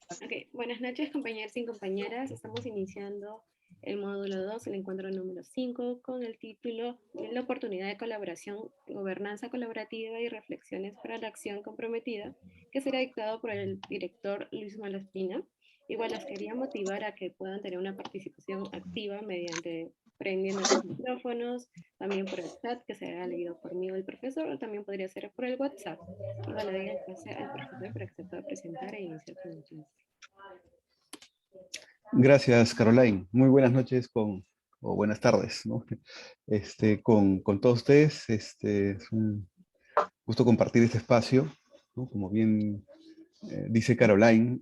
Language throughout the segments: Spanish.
Ok, buenas noches compañeros y compañeras. Estamos iniciando el módulo 2, el encuentro número 5, con el título La oportunidad de colaboración, gobernanza colaborativa y reflexiones para la acción comprometida, que será dictado por el director Luis Malaspina. Igual las quería motivar a que puedan tener una participación activa mediante prendiendo sus micrófonos, también por el chat que será leído por mí o el profesor, o también podría ser por el WhatsApp. Igual le doy el pase al profesor para que se pueda presentar e iniciar con la clase. Gracias, Caroline. Muy buenas noches o buenas tardes, ¿no? Con todos ustedes. Es un gusto compartir este espacio, ¿no? Como bien dice Caroline,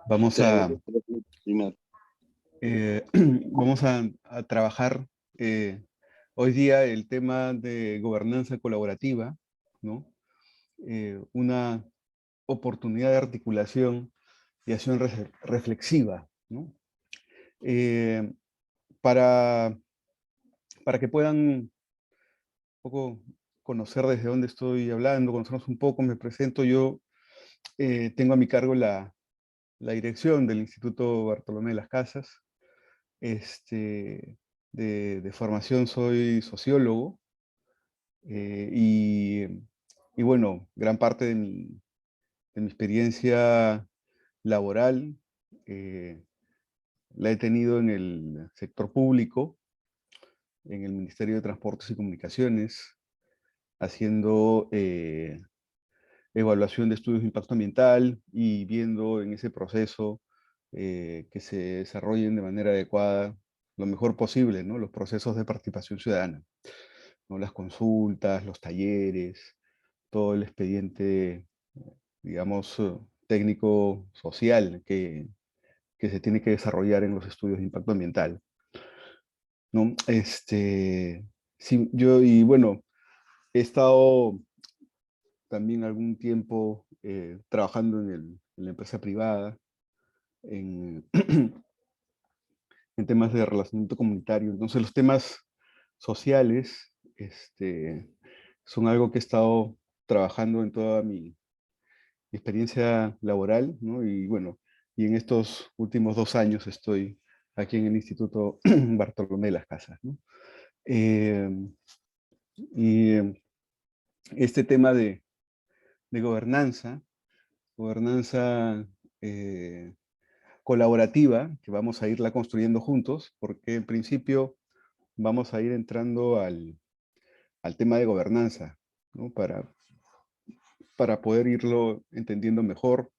vamos a, vamos a trabajar hoy día el tema de gobernanza colaborativa, ¿no? Una oportunidad de articulación y acción reflexiva, ¿no? Eh, para, para que puedan un poco conocer desde dónde estoy hablando, conocernos un poco, me presento. Yo tengo a mi cargo la dirección del Instituto Bartolomé de las Casas. Este, de formación soy sociólogo eh, y, y bueno, gran parte de mi experiencia laboral eh, la he tenido en el sector público, en el Ministerio de Transportes y Comunicaciones, haciendo evaluación de estudios de impacto ambiental y viendo en ese proceso que se desarrollen de manera adecuada, lo mejor posible, ¿no? Los procesos de participación ciudadana, ¿no? Las consultas, los talleres, todo el expediente, digamos, técnico-social que se tiene que desarrollar en los estudios de impacto ambiental, ¿no? Sí, y bueno, he estado también algún tiempo trabajando en la empresa privada, en, en temas de relacionamiento comunitario. Entonces los temas sociales son algo que he estado trabajando en toda mi experiencia laboral, ¿no? Y bueno, y en estos últimos 2 años estoy aquí en el Instituto Bartolomé de las Casas, ¿no? Eh, y este tema de gobernanza eh, colaborativa, que vamos a irla construyendo juntos, porque en principio vamos a ir entrando al tema de gobernanza, ¿no? Para poder irlo entendiendo mejor,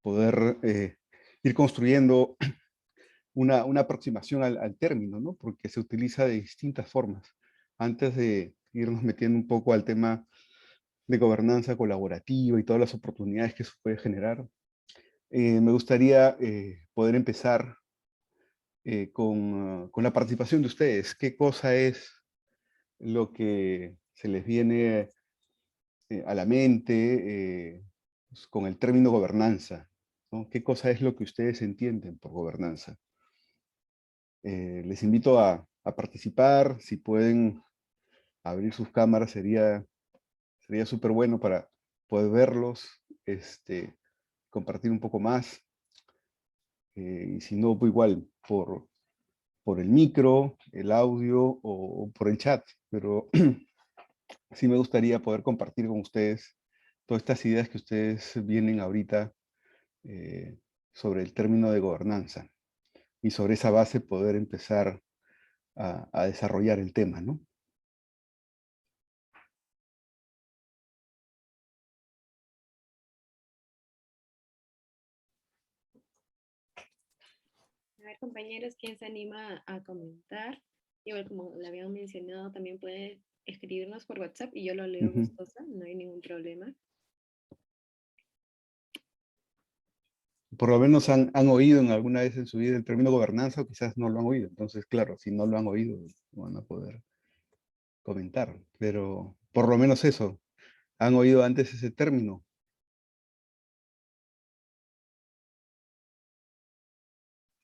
poder ir construyendo una aproximación al término, ¿no? Porque se utiliza de distintas formas. Antes de irnos metiendo un poco al tema de gobernanza colaborativa y todas las oportunidades que eso puede generar, me gustaría poder empezar con la participación de ustedes. ¿Qué cosa es lo que se les viene a la mente pues, con el término gobernanza? ¿No? ¿Qué cosa es lo que ustedes entienden por gobernanza? Les invito a participar. Si pueden abrir sus cámaras, sería súper bueno para poder verlos, compartir un poco más. Y si no, pues igual, por el micro, el audio o por el chat. Pero sí me gustaría poder compartir con ustedes todas estas ideas que ustedes vienen ahorita eh, sobre el término de gobernanza y sobre esa base poder empezar a desarrollar el tema, ¿no? A ver, compañeros, ¿quién se anima a comentar? Igual como le habían mencionado, también puede escribirnos por WhatsApp y yo lo leo Ujú. gustosa, no hay ningún problema. Por lo menos han oído en alguna vez en su vida el término gobernanza o quizás no lo han oído. Entonces, claro, si no lo han oído, van a poder comentar. Pero por lo menos eso, han oído antes ese término.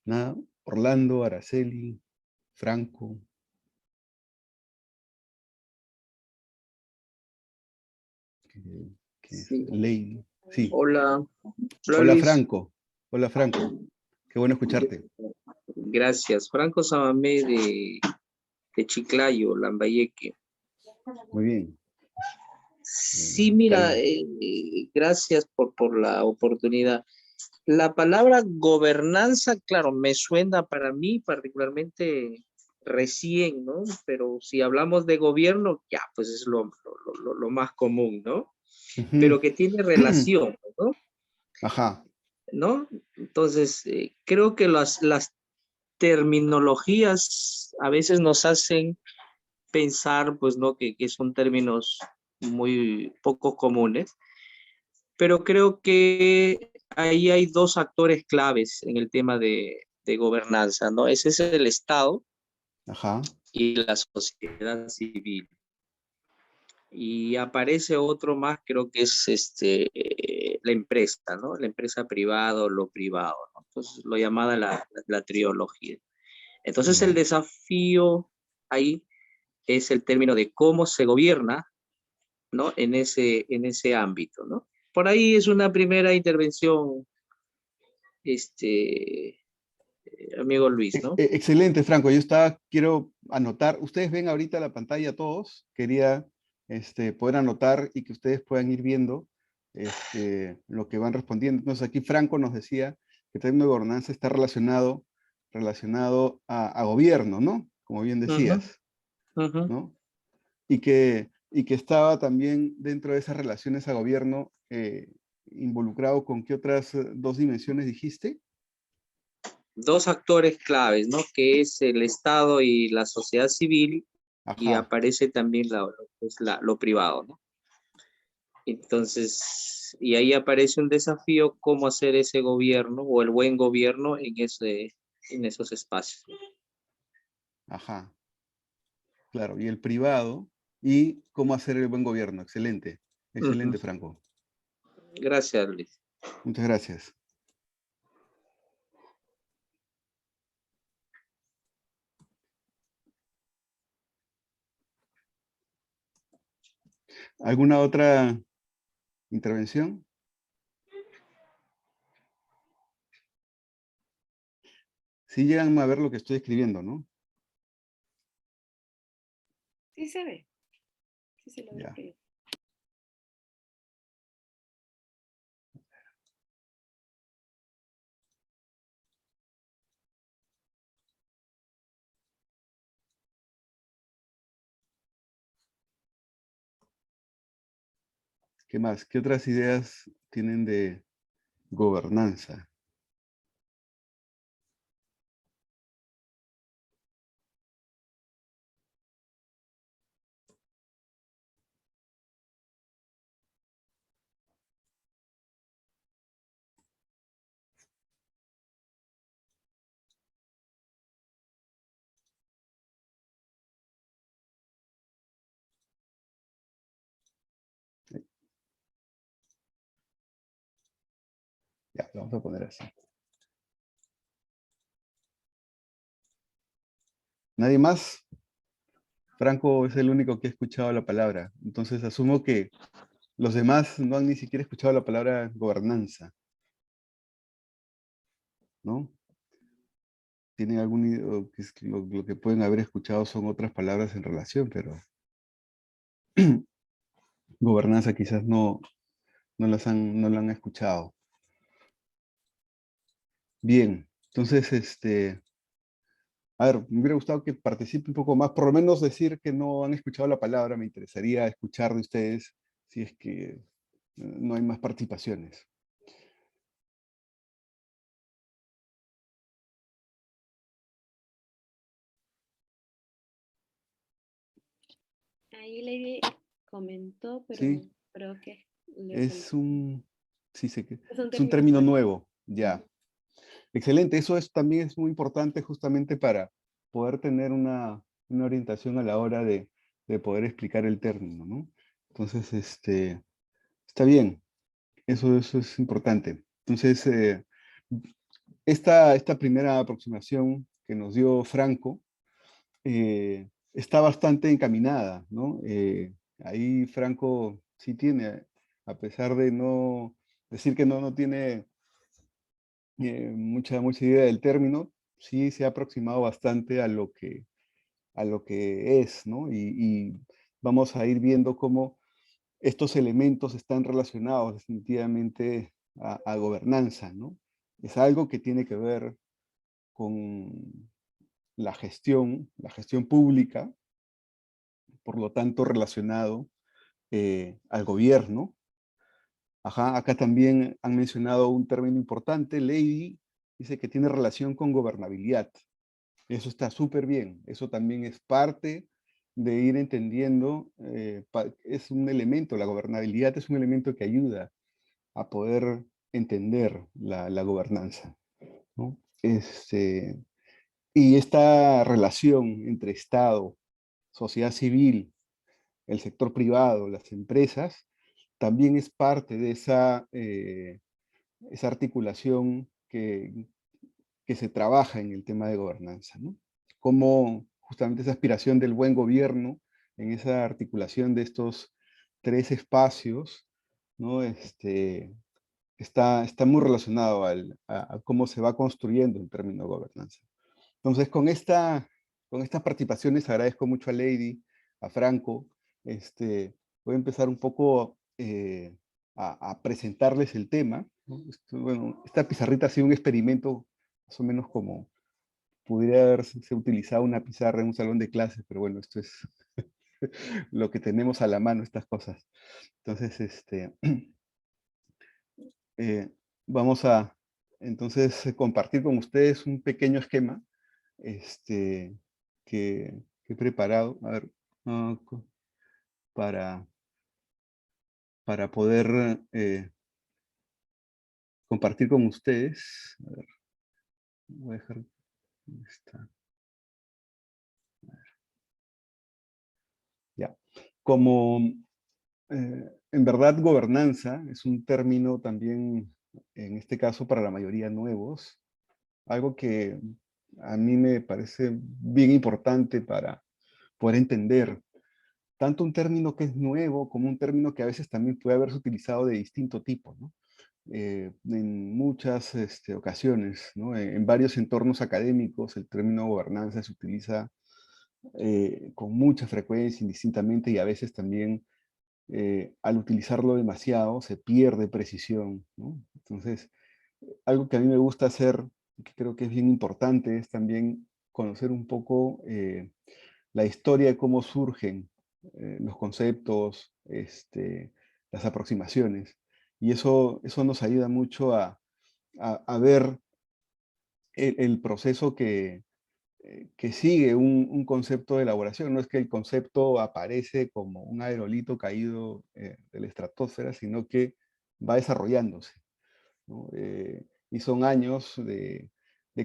Nada, Orlando, Araceli, Franco, que, que es Sí, Lady. Sí. Hola, hola Hola Luis. Franco. Hola Franco. Qué bueno escucharte. Gracias. Franco Samamé de Chiclayo, Lambayeque. Muy bien. Sí, Está mira, bien. gracias por la oportunidad. La palabra gobernanza, claro, me suena para mí particularmente recién, ¿no? Pero si hablamos de gobierno, ya, pues es lo más común, ¿no? Ujú. Pero que tiene relación, ¿no? Ajá. ¿No? Entonces, creo que las terminologías a veces nos hacen pensar, pues, ¿no? Que son términos muy poco comunes, pero creo que ahí hay dos actores claves en el tema de gobernanza, ¿no? Ese es el Estado Ajá. y la sociedad civil. Y aparece otro más, creo que es la empresa, ¿no? La empresa privada o lo privado, ¿no? Entonces, lo llamada la trilogía. Entonces, el Ya. desafío ahí es el término de cómo se gobierna, ¿no? En ese ámbito, ¿no? Por ahí es una primera intervención, amigo Luis, ¿no? Excelente, Franco. Quiero anotar, ustedes ven ahorita la pantalla todos, quería poder anotar y que ustedes puedan ir viendo lo que van respondiendo. Entonces aquí Franco nos decía que el término de gobernanza está relacionado a gobierno, ¿no? Como bien Ujú, decías, ujú. ¿no? Y que estaba también dentro de esas relaciones a gobierno involucrado con qué otras dos dimensiones dijiste. Dos actores claves, ¿no? Que es el Estado y la sociedad civil, y Ajá. aparece también lo privado, ¿no? Entonces, y ahí aparece un desafío, cómo hacer ese gobierno o el buen gobierno en esos espacios. Ajá, claro. Y el privado y cómo hacer el buen gobierno. Excelente, Ujú. excelente, Franco. Gracias, Luis. Muchas gracias. ¿Alguna otra intervención? Sí llegan a ver lo que estoy escribiendo, ¿no? Sí se ve. Sí se logra Ya. escribir. ¿Qué más? ¿Qué otras ideas tienen de gobernanza? Ya, lo vamos a poner así. ¿Nadie más? Franco es el único que ha escuchado la palabra. Entonces asumo que los demás no han ni siquiera escuchado la palabra gobernanza, ¿no? Tienen o que lo que pueden haber escuchado son otras palabras en relación, pero gobernanza quizás no la han escuchado. Bien, entonces, a ver, me hubiera gustado que participe un poco más, por lo menos decir que no han escuchado la palabra, me interesaría escuchar de ustedes si es que no hay más participaciones. Ahí Lady comentó, pero ¿Sí? creo que le faltó. Es un, sí sé que, Es un es un término término nuevo. nuevo, ya. Excelente, también es muy importante justamente para poder tener una orientación a la hora de poder explicar el término, ¿no? Entonces, está bien, eso es importante. Entonces, esta primera aproximación que nos dio Franco está bastante encaminada, ¿no? Ahí Franco sí tiene, a pesar de no decir que no tiene mucha idea del término, sí se ha aproximado bastante a lo que es, ¿no? Y vamos a ir viendo cómo estos elementos están relacionados definitivamente a gobernanza, ¿no? Es algo que tiene que ver con la gestión pública, por lo tanto relacionado al gobierno. Ajá, acá también han mencionado un término importante, Lady, dice que tiene relación con gobernabilidad. Eso está súper bien, eso también es parte de ir entendiendo, es un elemento, la gobernabilidad es un elemento que ayuda a poder entender la gobernanza, ¿no? Y esta relación entre Estado, sociedad civil, el sector privado, las empresas, también es parte de esa articulación que se trabaja en el tema de gobernanza, ¿no? Cómo justamente esa aspiración del buen gobierno, en esa articulación de estos tres espacios, ¿no? Está muy relacionado a cómo se va construyendo el término de gobernanza. Entonces, con estas participaciones agradezco mucho a Lady, a Franco. Voy a empezar un poco a presentarles el tema, ¿no? Bueno, esta pizarrita ha sido un experimento más o menos como pudiera haberse utilizado una pizarra en un salón de clases, pero bueno, esto es lo que tenemos a la mano, estas cosas. Entonces, vamos a entonces compartir con ustedes un pequeño esquema que he preparado, a ver, para, para poder compartir con ustedes. A ver, voy a dejar, ¿dónde está? Ya. Como en verdad gobernanza es un término también, en este caso para la mayoría nuevos, algo que a mí me parece bien importante para poder entender tanto un término que es nuevo como un término que a veces también puede haberse utilizado de distinto tipo, ¿no? En muchas ocasiones, ¿no? En varios entornos académicos el término gobernanza se utiliza con mucha frecuencia, indistintamente, y a veces también al utilizarlo demasiado se pierde precisión, ¿no? Entonces, algo que a mí me gusta hacer, que creo que es bien importante, es también conocer un poco la historia de cómo surgen los conceptos, las aproximaciones. Y eso nos ayuda mucho a ver el proceso que sigue un concepto de elaboración. No es que el concepto aparece como un aerolito caído de la estratosfera, sino que va desarrollándose, ¿no? Y son años de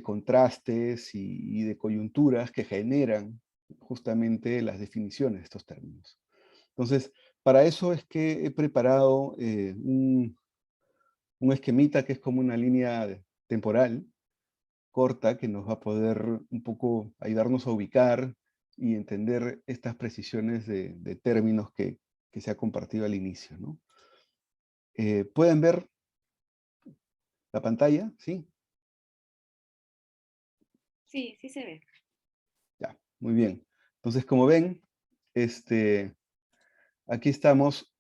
contrastes y de coyunturas que generan justamente las definiciones de estos términos. Entonces, para eso es que he preparado un esquemita que es como una línea temporal corta que nos va a poder un poco ayudarnos a ubicar y entender estas precisiones de términos que se ha compartido al inicio, ¿no? ¿Pueden ver la pantalla? ¿Sí? Sí, sí se ve. Ya, muy bien. Entonces, como ven, aquí estamos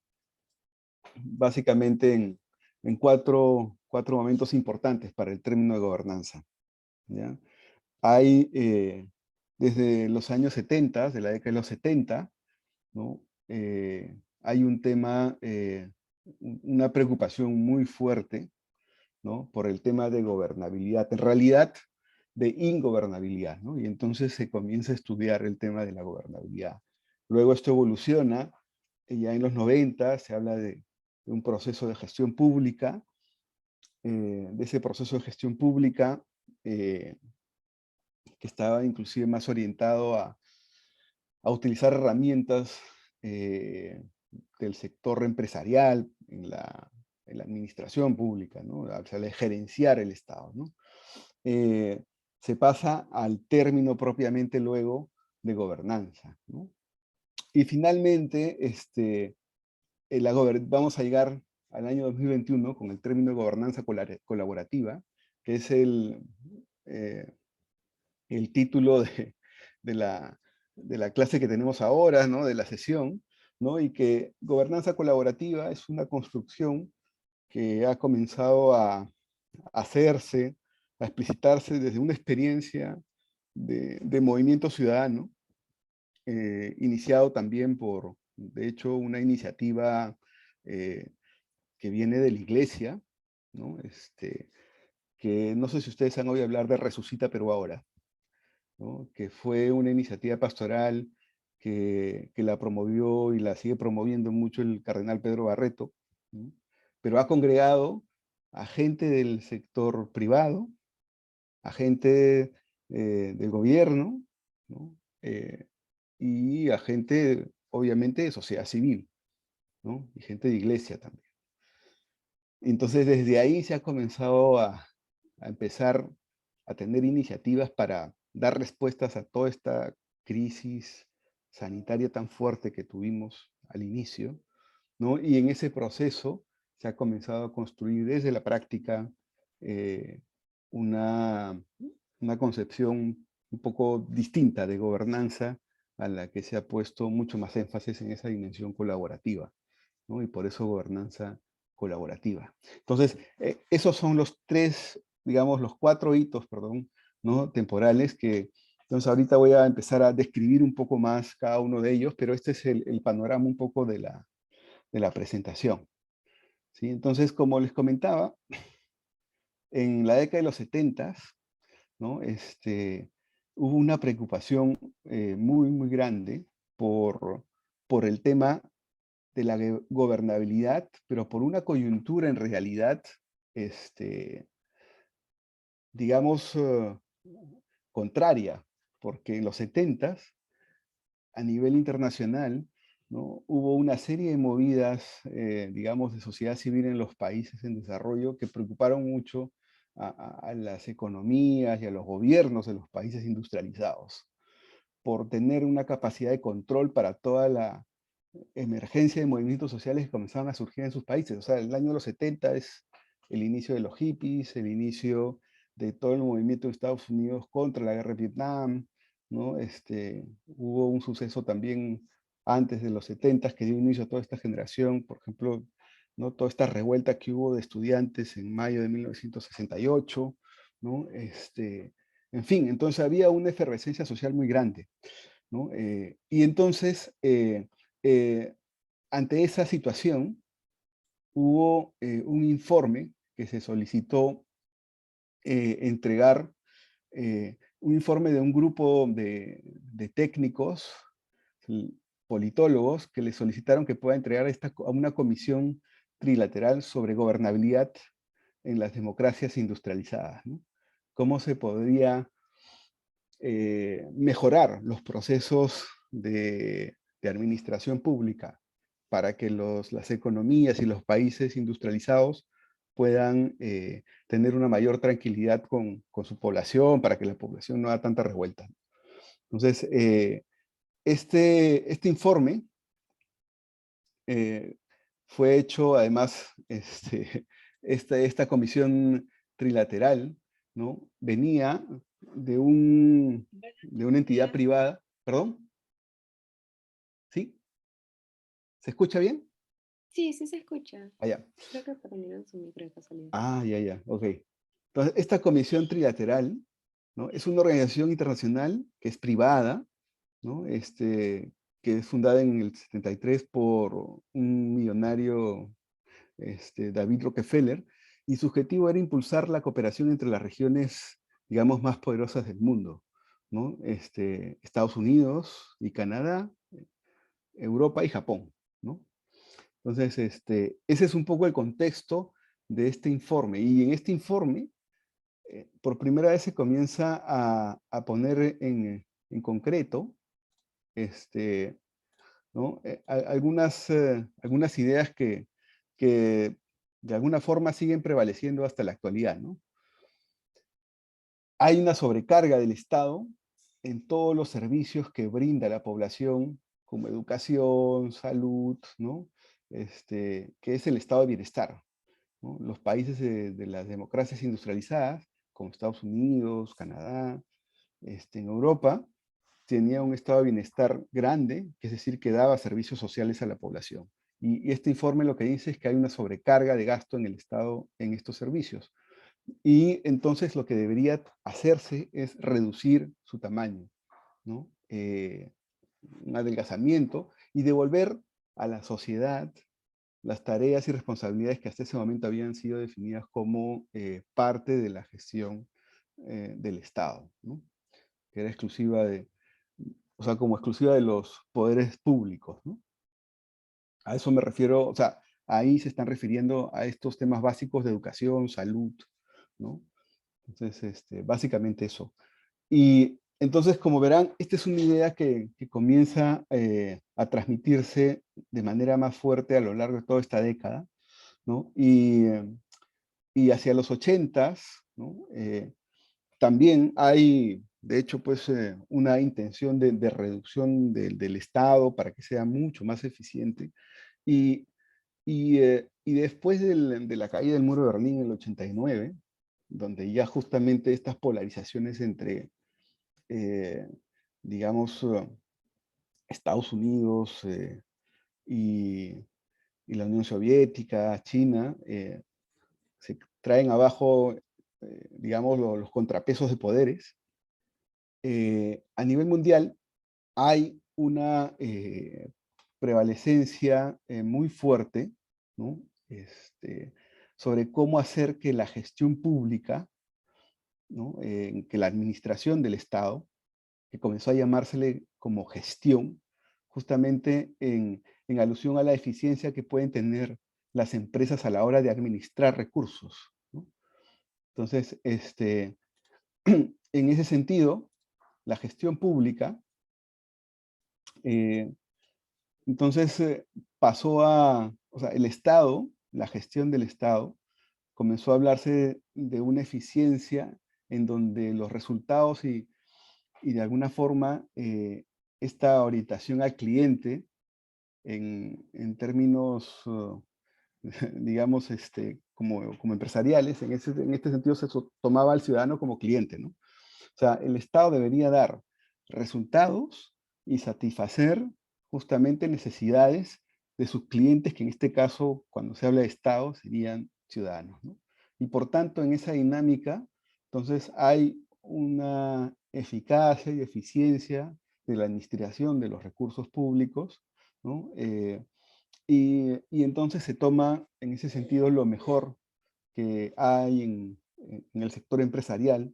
básicamente en cuatro momentos importantes para el término de gobernanza, ¿ya? Hay, desde los años 70, de la década de los 70, ¿no? Hay un tema, una preocupación muy fuerte, ¿no? Por el tema de gobernabilidad, en realidad de ingobernabilidad, ¿no? Y entonces se comienza a estudiar el tema de la gobernabilidad. Luego esto evoluciona, y ya en los 90 se habla de un proceso de gestión pública, de ese proceso de gestión pública que estaba inclusive más orientado a utilizar herramientas del sector empresarial en la administración pública, ¿no? O sea, de gerenciar el Estado, ¿no? Se pasa al término propiamente luego de gobernanza, ¿no? Y finalmente, vamos a llegar al año 2021 con el término de gobernanza colaborativa, que es el título de la clase que tenemos ahora, ¿no? De la sesión, ¿no? Y que gobernanza colaborativa es una construcción que ha comenzado a hacerse, a explicitarse desde una experiencia de movimiento ciudadano, iniciado también por, de hecho, una iniciativa que viene de la iglesia, ¿no? Que no sé si ustedes han oído hablar de Resucita Perú Ahora, ¿no? Que fue una iniciativa pastoral que la promovió y la sigue promoviendo mucho el cardenal Pedro Barreto, ¿no? Pero ha congregado a gente del sector privado, a gente del gobierno, ¿no? Y a gente, obviamente, de sociedad civil, ¿no? Y gente de iglesia también. Entonces, desde ahí se ha comenzado a empezar a tener iniciativas para dar respuestas a toda esta crisis sanitaria tan fuerte que tuvimos al inicio, ¿no? Y en ese proceso se ha comenzado a construir desde la práctica una, una concepción un poco distinta de gobernanza a la que se ha puesto mucho más énfasis en esa dimensión colaborativa, ¿no? Y por eso gobernanza colaborativa. Entonces, esos son los tres, digamos, los cuatro hitos, perdón, ¿no? Temporales que, entonces ahorita voy a empezar a describir un poco más cada uno de ellos, pero este es el panorama un poco de la presentación, ¿sí? Entonces, como les comentaba, en la década de los 70, ¿no? Hubo una preocupación muy, muy grande por el tema de la gobernabilidad, pero por una coyuntura en realidad, digamos, contraria, porque en los 70 a nivel internacional, ¿no? Hubo una serie de movidas, digamos, de sociedad civil en los países en desarrollo que preocuparon mucho a las economías y a los gobiernos de los países industrializados por tener una capacidad de control para toda la emergencia de movimientos sociales que comenzaban a surgir en sus países. O sea, el año de los 70 es el inicio de los hippies, el inicio de todo el movimiento de Estados Unidos contra la guerra de Vietnam, ¿no? Hubo un suceso también antes de los 70 que dio inicio a toda esta generación, por ejemplo, ¿no? Toda esta revuelta que hubo de estudiantes en mayo de 1968, ¿no? En fin, entonces había una efervescencia social muy grande, ¿no? Y entonces, ante esa situación, hubo un informe que se solicitó entregar, un informe de un grupo de técnicos, politólogos, que le solicitaron que pueda entregar a una comisión trilateral sobre gobernabilidad en las democracias industrializadas, ¿no? Cómo se podría mejorar los procesos de administración pública para que las economías y los países industrializados puedan tener una mayor tranquilidad con su población, para que la población no haga tanta revuelta. Entonces, este informe fue hecho, además, esta comisión trilateral, ¿no? Venía de una entidad privada. ¿Perdón? ¿Sí? ¿Se escucha bien? Sí, sí se escucha. Allá. Creo que prendieron su micro de casualidad. Ya, ok. Entonces, esta comisión trilateral, ¿no? Es una organización internacional que es privada, ¿no? Que es fundada en el 73 por un millonario, David Rockefeller, y su objetivo era impulsar la cooperación entre las regiones, digamos, más poderosas del mundo, ¿no? Estados Unidos y Canadá, Europa y Japón, ¿no? Entonces, ese es un poco el contexto de este informe. Y en este informe, por primera vez se comienza a poner en concreto, ¿no? Algunas ideas que de alguna forma siguen prevaleciendo hasta la actualidad, ¿no? Hay una sobrecarga del Estado en todos los servicios que brinda la población, como educación, salud, ¿no? que es el estado de bienestar, ¿no? Los países de las democracias industrializadas, como Estados Unidos, Canadá, en Europa, tenía un estado de bienestar grande, que es decir, que daba servicios sociales a la población. Y este informe lo que dice es que hay una sobrecarga de gasto en el Estado en estos servicios. Y entonces lo que debería hacerse es reducir su tamaño, ¿no? Un adelgazamiento y devolver a la sociedad las tareas y responsabilidades que hasta ese momento habían sido definidas como parte de la gestión del Estado, ¿no? Que era exclusiva o sea, como exclusiva de los poderes públicos, ¿no? A eso me refiero, o sea, ahí se están refiriendo a estos temas básicos de educación, salud, ¿no? Entonces, básicamente eso. Y entonces, como verán, esta es una idea que comienza a transmitirse de manera más fuerte a lo largo de toda esta década, ¿no? Y hacia los 80s, ¿no? También hay, de hecho, pues, una intención de reducción del Estado para que sea mucho más eficiente. Y, y después de la caída del muro de Berlín en el 89, donde ya justamente estas polarizaciones entre, eh, digamos, Estados Unidos y, y la Unión Soviética, China, se traen abajo, digamos, los contrapesos de poderes. A nivel mundial hay una prevalecencia muy fuerte, ¿no? Sobre cómo hacer que la gestión pública, ¿no? Que la administración del Estado, que comenzó a llamársele como gestión, justamente en alusión a la eficiencia que pueden tener las empresas a la hora de administrar recursos, ¿no? Entonces, en ese sentido, la gestión pública, eh, entonces pasó o sea, el Estado, la gestión del Estado, comenzó a hablarse de una eficiencia en donde los resultados y de alguna forma esta orientación al cliente en términos, digamos, como empresariales, en este sentido se tomaba al ciudadano como cliente, ¿no? O sea, el Estado debería dar resultados y satisfacer justamente necesidades de sus clientes, que en este caso, cuando se habla de Estado, serían ciudadanos, ¿no? Y por tanto, en esa dinámica, entonces hay una eficacia y eficiencia de la administración de los recursos públicos, ¿no? Y entonces se toma, en ese sentido, lo mejor que hay en el sector empresarial,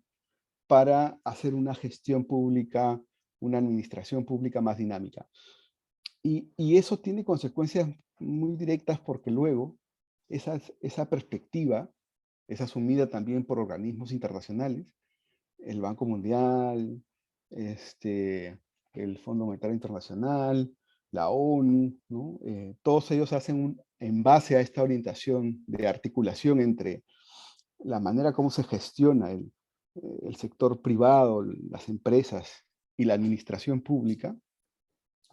para hacer una gestión pública, una administración pública más dinámica. Y eso tiene consecuencias muy directas porque luego esa perspectiva es asumida también por organismos internacionales, el Banco Mundial, el Fondo Monetario Internacional, la ONU, ¿no? Todos ellos hacen en base a esta orientación de articulación entre la manera como se gestiona el sector privado, las empresas y la administración pública,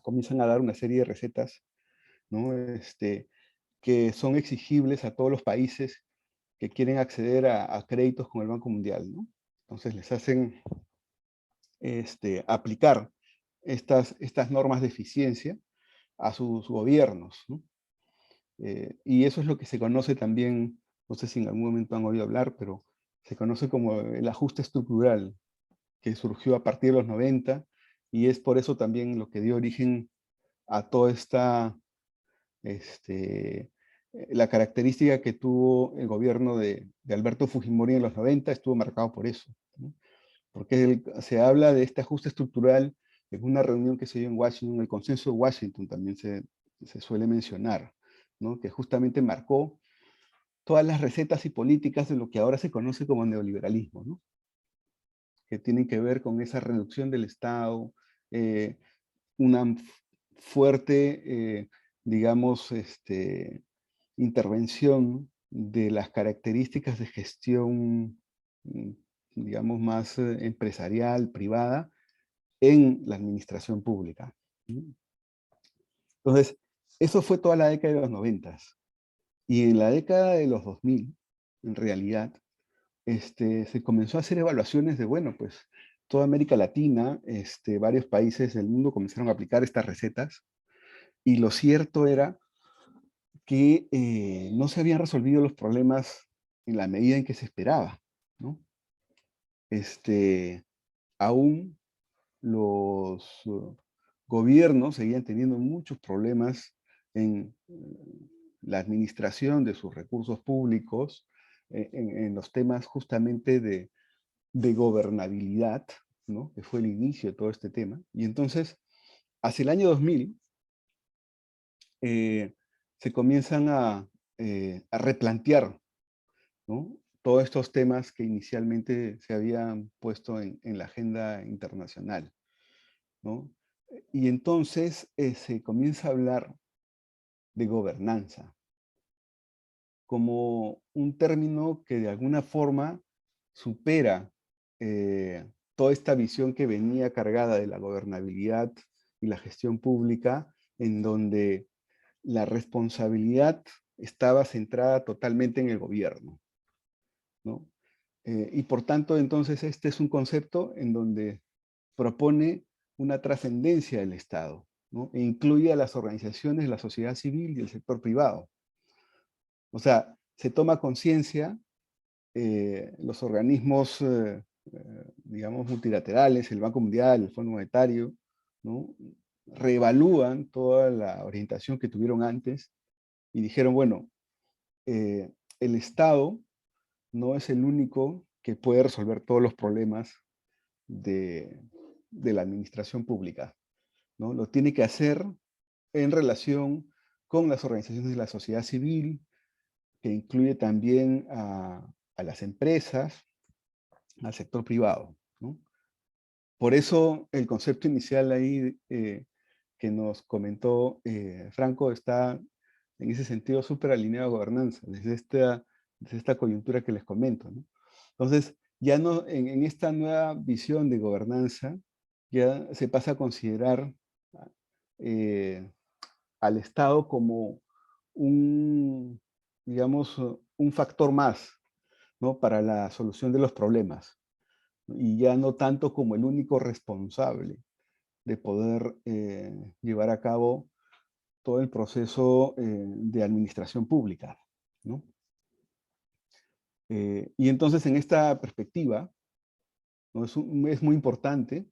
comienzan a dar una serie de recetas, ¿no? Que son exigibles a todos los países que quieren acceder a créditos con el Banco Mundial, ¿no? Entonces les hacen aplicar estas normas de eficiencia a sus gobiernos, ¿no? Y eso es lo que se conoce también, no sé si en algún momento han oído hablar, pero se conoce como el ajuste estructural, que surgió a partir de los 90, y es por eso también lo que dio origen a toda la característica que tuvo el gobierno de Alberto Fujimori en los 90, estuvo marcado por eso, ¿no? Porque se habla de este ajuste estructural en una reunión que se dio en Washington, el consenso de Washington también se suele mencionar, ¿no? Que justamente marcó todas las recetas y políticas de lo que ahora se conoce como neoliberalismo, ¿no? Que tienen que ver con esa reducción del Estado, una fuerte, digamos, intervención de las características de gestión, digamos, más empresarial, privada, en la administración pública. Entonces, Eso fue toda la década de los 90. Y en la década de los 2000, en realidad, se comenzó a hacer evaluaciones de, bueno, pues toda América Latina, varios países del mundo comenzaron a aplicar estas recetas, y lo cierto era que no se habían resolvido los problemas en la medida en que se esperaba, ¿no? Aún los gobiernos seguían teniendo muchos problemas en la administración de sus recursos públicos, en los temas justamente de gobernabilidad, ¿no? Que fue el inicio de todo este tema. Y entonces, hacia el año 2000, se comienzan a replantear, ¿no? Todos estos temas que inicialmente se habían puesto en la agenda internacional, ¿no? Y entonces se comienza a hablar de gobernanza como un término que de alguna forma supera toda esta visión que venía cargada de la gobernabilidad y la gestión pública, en donde la responsabilidad estaba centrada totalmente en el gobierno, ¿no? Y por tanto, entonces, este es un concepto en donde propone una trascendencia del Estado, ¿no? E incluye a las organizaciones, la sociedad civil y el sector privado. O sea, se toma conciencia, los organismos, digamos, multilaterales, el Banco Mundial, el Fondo Monetario, ¿no? Reevalúan toda la orientación que tuvieron antes y dijeron, bueno, el Estado no es el único que puede resolver todos los problemas de la administración pública, ¿no? Lo tiene que hacer en relación con las organizaciones de la sociedad civil, que incluye también a las empresas, al sector privado, ¿no? Por eso el concepto inicial ahí que nos comentó Franco está en ese sentido súper alineado a gobernanza, desde esta coyuntura que les comento, ¿no? Entonces, ya no, en esta nueva visión de gobernanza, ya se pasa a considerar eh, al Estado como un, digamos, un factor más, ¿no? Para la solución de los problemas, ¿no? Y ya no tanto como el único responsable de poder llevar a cabo todo el proceso de administración pública, ¿no? Y entonces, en esta perspectiva, ¿no? Es muy importante,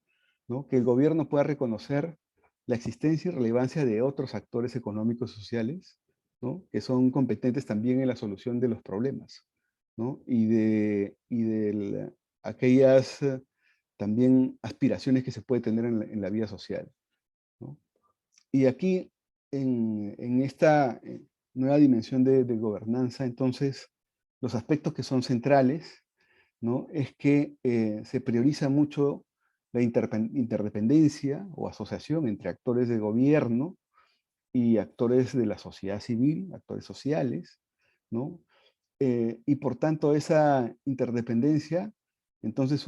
¿no? Que el gobierno pueda reconocer la existencia y relevancia de otros actores económicos y sociales, ¿no? Que son competentes también en la solución de los problemas, ¿no? Aquellas también aspiraciones que se puede tener en la vida social, ¿no? Y aquí, en esta nueva dimensión de gobernanza, entonces, los aspectos que son centrales, ¿no? Es que se prioriza mucho la interdependencia o asociación entre actores de gobierno y actores de la sociedad civil, actores sociales, ¿no? Y por tanto esa interdependencia, entonces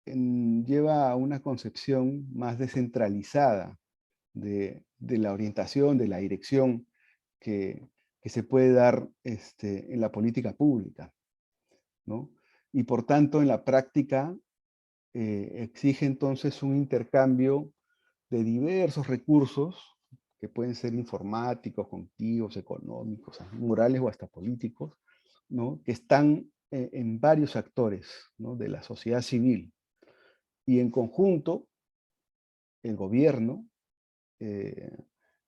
lleva a una concepción más descentralizada de la orientación, de la dirección que se puede dar en la política pública, ¿no? Y por tanto, en la práctica, exige entonces un intercambio de diversos recursos, que pueden ser informáticos, cognitivos, económicos, morales o hasta políticos, ¿no? Que están en varios actores, ¿no? De la sociedad civil. Y en conjunto, el gobierno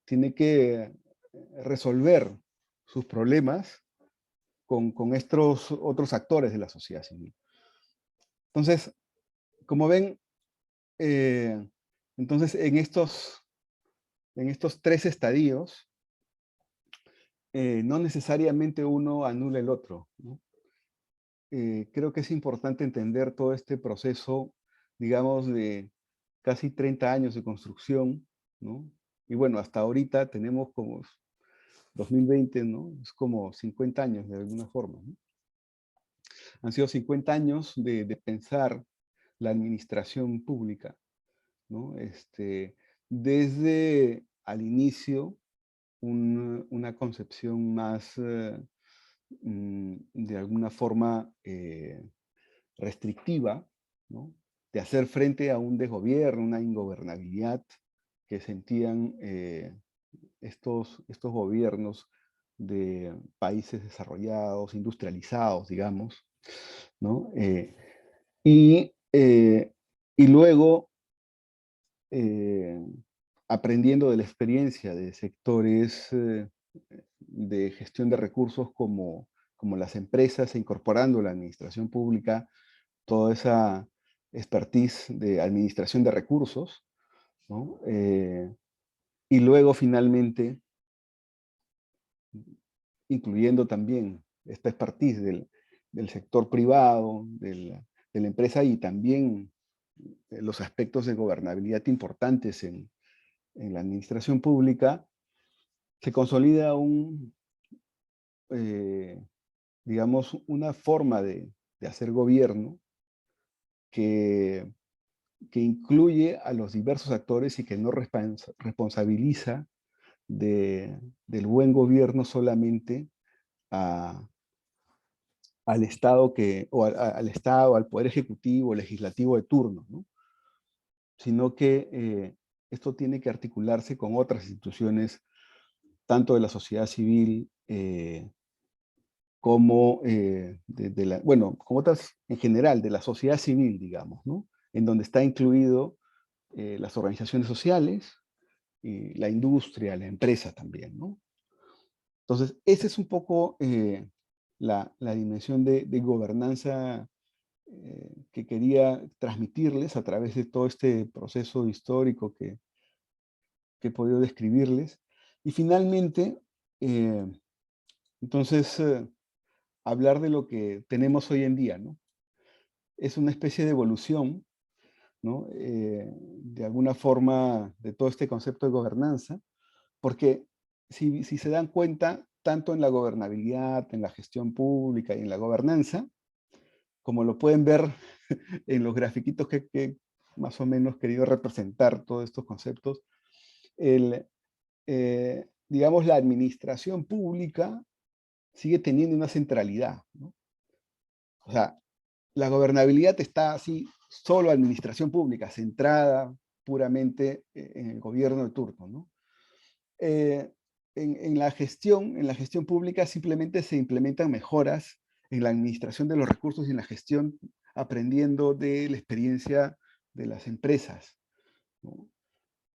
tiene que resolver sus problemas con estos otros actores de la sociedad civil. Entonces, como ven, entonces en estos tres estadios, no necesariamente uno anula el otro, ¿no? Creo que es importante entender todo este proceso, digamos, de casi 30 años de construcción, ¿no? Y bueno, hasta ahorita tenemos como 2020, ¿no? Es como 50 años de alguna forma, ¿no? Han sido 50 años de pensar la administración pública, ¿no? Desde al inicio una concepción más, de alguna forma, restrictiva, ¿no? De hacer frente a un desgobierno, una ingobernabilidad que sentían estos gobiernos de países desarrollados, industrializados, digamos, ¿no? Y, y luego, aprendiendo de la experiencia de sectores de gestión de recursos como las empresas, e incorporando la administración pública, toda esa expertise de administración de recursos, ¿no? Y luego finalmente, incluyendo también esta expertise del sector privado, de la empresa y también los aspectos de gobernabilidad importantes en la administración pública, se consolida digamos, una forma de hacer gobierno que, que incluye a los diversos actores y que no responsabiliza del buen gobierno solamente a, al Estado al Estado, al Poder Ejecutivo, Legislativo de turno, ¿no? Sino que esto tiene que articularse con otras instituciones, tanto de la sociedad civil como bueno, con otras en general, de la sociedad civil, digamos, ¿no? En donde está incluido las organizaciones sociales, y la industria, la empresa también, ¿no? Entonces, esa es un poco la dimensión de gobernanza que quería transmitirles a través de todo este proceso histórico que he podido describirles. Y finalmente, entonces, hablar de lo que tenemos hoy en día, ¿no? Es una especie de evolución, ¿no? De alguna forma, de todo este concepto de gobernanza, porque si se dan cuenta, tanto en la gobernabilidad, en la gestión pública y en la gobernanza, como lo pueden ver en los grafiquitos que más o menos querido representar todos estos conceptos, digamos, la administración pública sigue teniendo una centralidad, ¿no? O sea, la gobernabilidad está así, solo administración pública, centrada puramente en el gobierno de turno, ¿no? En la gestión pública simplemente se implementan mejoras en la administración de los recursos y en la gestión, aprendiendo de la experiencia de las empresas, ¿no?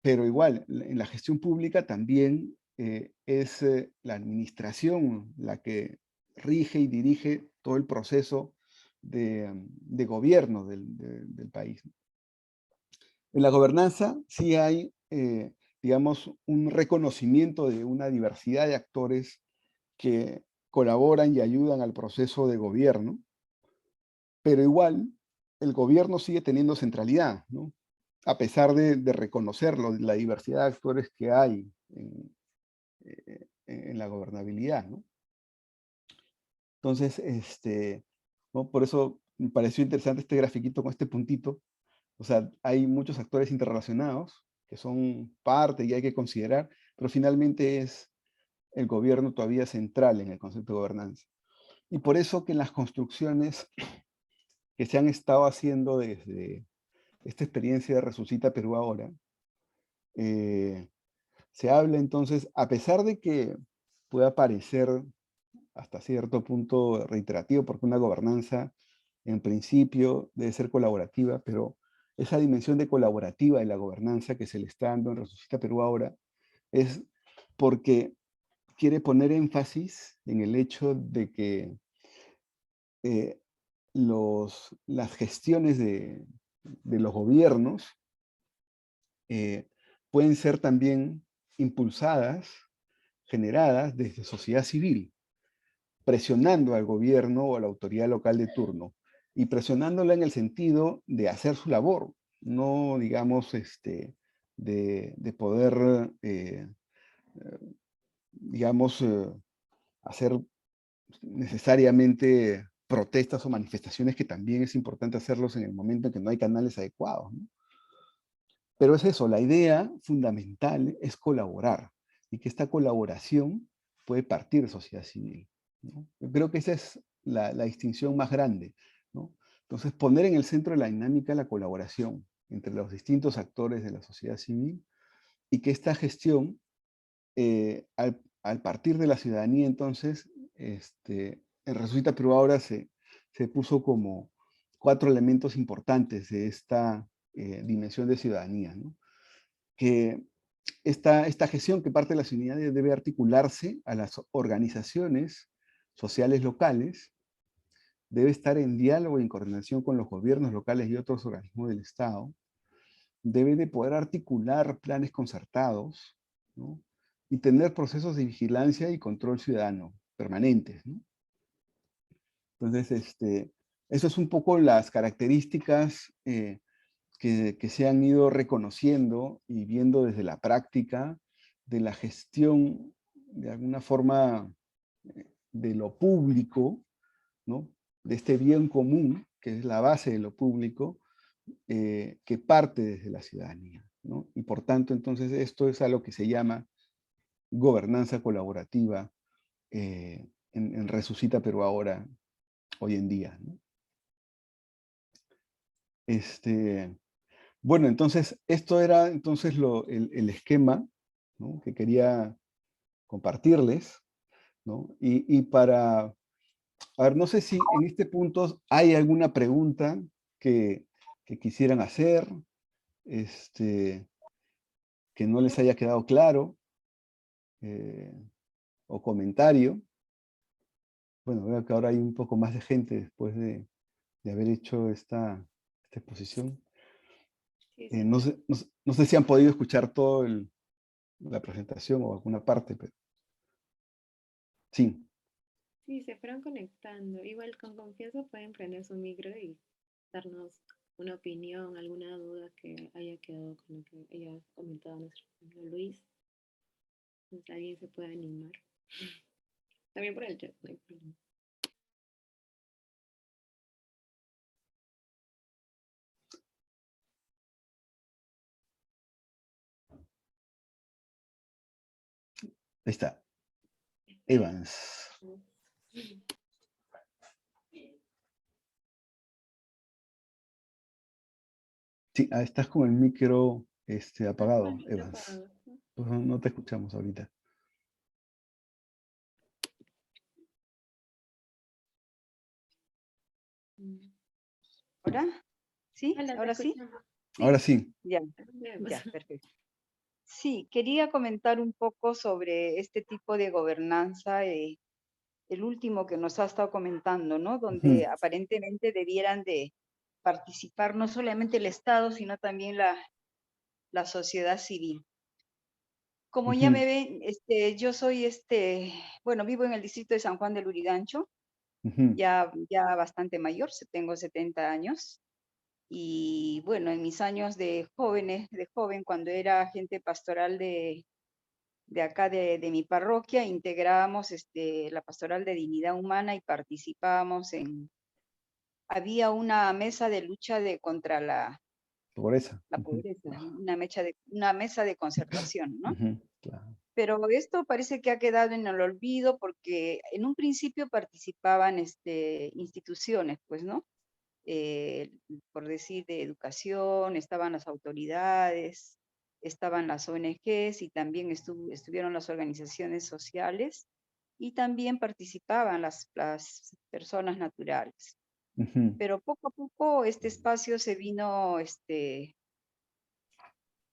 Pero igual, en la gestión pública también es la administración la que rige y dirige todo el proceso de gobierno del país. En la gobernanza sí hay, digamos, un reconocimiento de una diversidad de actores que colaboran y ayudan al proceso de gobierno, pero igual el gobierno sigue teniendo centralidad, ¿no? A pesar de reconocerlo, la diversidad de actores que hay en la gobernabilidad, ¿no? Entonces, ¿no? Por eso me pareció interesante este grafiquito con este puntito. O sea, hay muchos actores interrelacionados que son parte y hay que considerar, pero finalmente es el gobierno todavía central en el concepto de gobernanza. Y por eso que en las construcciones que se han estado haciendo desde esta experiencia de Resucita Perú ahora, se habla entonces, a pesar de que pueda parecer hasta cierto punto reiterativo, porque una gobernanza en principio debe ser colaborativa, pero esa dimensión de colaborativa de la gobernanza que se le está dando en Resucita Perú ahora es porque quiere poner énfasis en el hecho de que las gestiones de los gobiernos pueden ser también impulsadas, generadas desde sociedad civil, presionando al gobierno o a la autoridad local de turno, y presionándola en el sentido de hacer su labor, no digamos de poder, digamos, hacer necesariamente protestas o manifestaciones, que también es importante hacerlos en el momento en que no hay canales adecuados, ¿no? Pero es eso, la idea fundamental es colaborar. y que esta colaboración puede partir de sociedad civil, ¿no? Yo creo que esa es la distinción más grande, ¿no? Entonces, poner en el centro de la dinámica la colaboración entre los distintos actores de la sociedad civil y que esta gestión, al partir de la ciudadanía, entonces, en Resucita Perú ahora se puso como 4 elementos importantes de esta dimensión de ciudadanía, ¿no? Que esta gestión que parte de la ciudadanía debe articularse a las organizaciones sociales locales, debe estar en diálogo y en coordinación con los gobiernos locales y otros organismos del Estado, debe de poder articular planes concertados, ¿no? Y tener procesos de vigilancia y control ciudadano permanentes, ¿no? Entonces, eso es un poco las características que se han ido reconociendo y viendo desde la práctica de la gestión, de alguna forma, de lo público, ¿no? De este bien común, que es la base de lo público, que parte desde la ciudadanía, ¿no? Y por tanto, entonces, esto es a lo que se llama gobernanza colaborativa en Resucita Perú ahora, hoy en día, ¿no? Bueno, entonces, esto era entonces el esquema, ¿no? Que quería compartirles, ¿no? Y para, a ver, no sé si en este punto hay alguna pregunta que quisieran hacer, que no les haya quedado claro, eh, o comentario. Bueno, veo que ahora hay un poco más de gente después de haber hecho esta exposición. Sí, sí. No sé si han podido escuchar toda la presentación o alguna parte, pero sí. Sí, se fueron conectando. Igual con confianza pueden prender su micro y darnos una opinión, alguna duda que haya quedado con lo que haya comentado nuestro amigo Luis. Entonces alguien se puede animar. También por el chat, no hay problema. Ahí está. Evans. Sí, estás con el micro apagado, Evans. Pues no te escuchamos ahorita. ¿Ahora? ¿Sí? Hola, ¿Ahora sí? Ahora sí. Ya, ya, perfecto. Sí, quería comentar un poco sobre este tipo de gobernanza, el último que nos ha estado comentando, ¿no? Donde aparentemente debieran de participar no solamente el Estado, sino también la sociedad civil. Como ya me ven, yo soy, bueno, vivo en el distrito de San Juan del Lurigancho, ya bastante mayor, tengo 70 años. Y bueno, en mis años de joven, cuando era agente pastoral de acá de mi parroquia, integrábamos la pastoral de dignidad humana y participábamos había una mesa de lucha contra la Pobreza. pobreza, una mesa de concertación, ¿no? Claro. Pero esto parece que ha quedado en el olvido porque en un principio participaban instituciones, pues, ¿no? Por decir, de educación, estaban las autoridades, estaban las ONGs y también estuvieron las organizaciones sociales y también participaban las personas naturales. Pero poco a poco este espacio se vino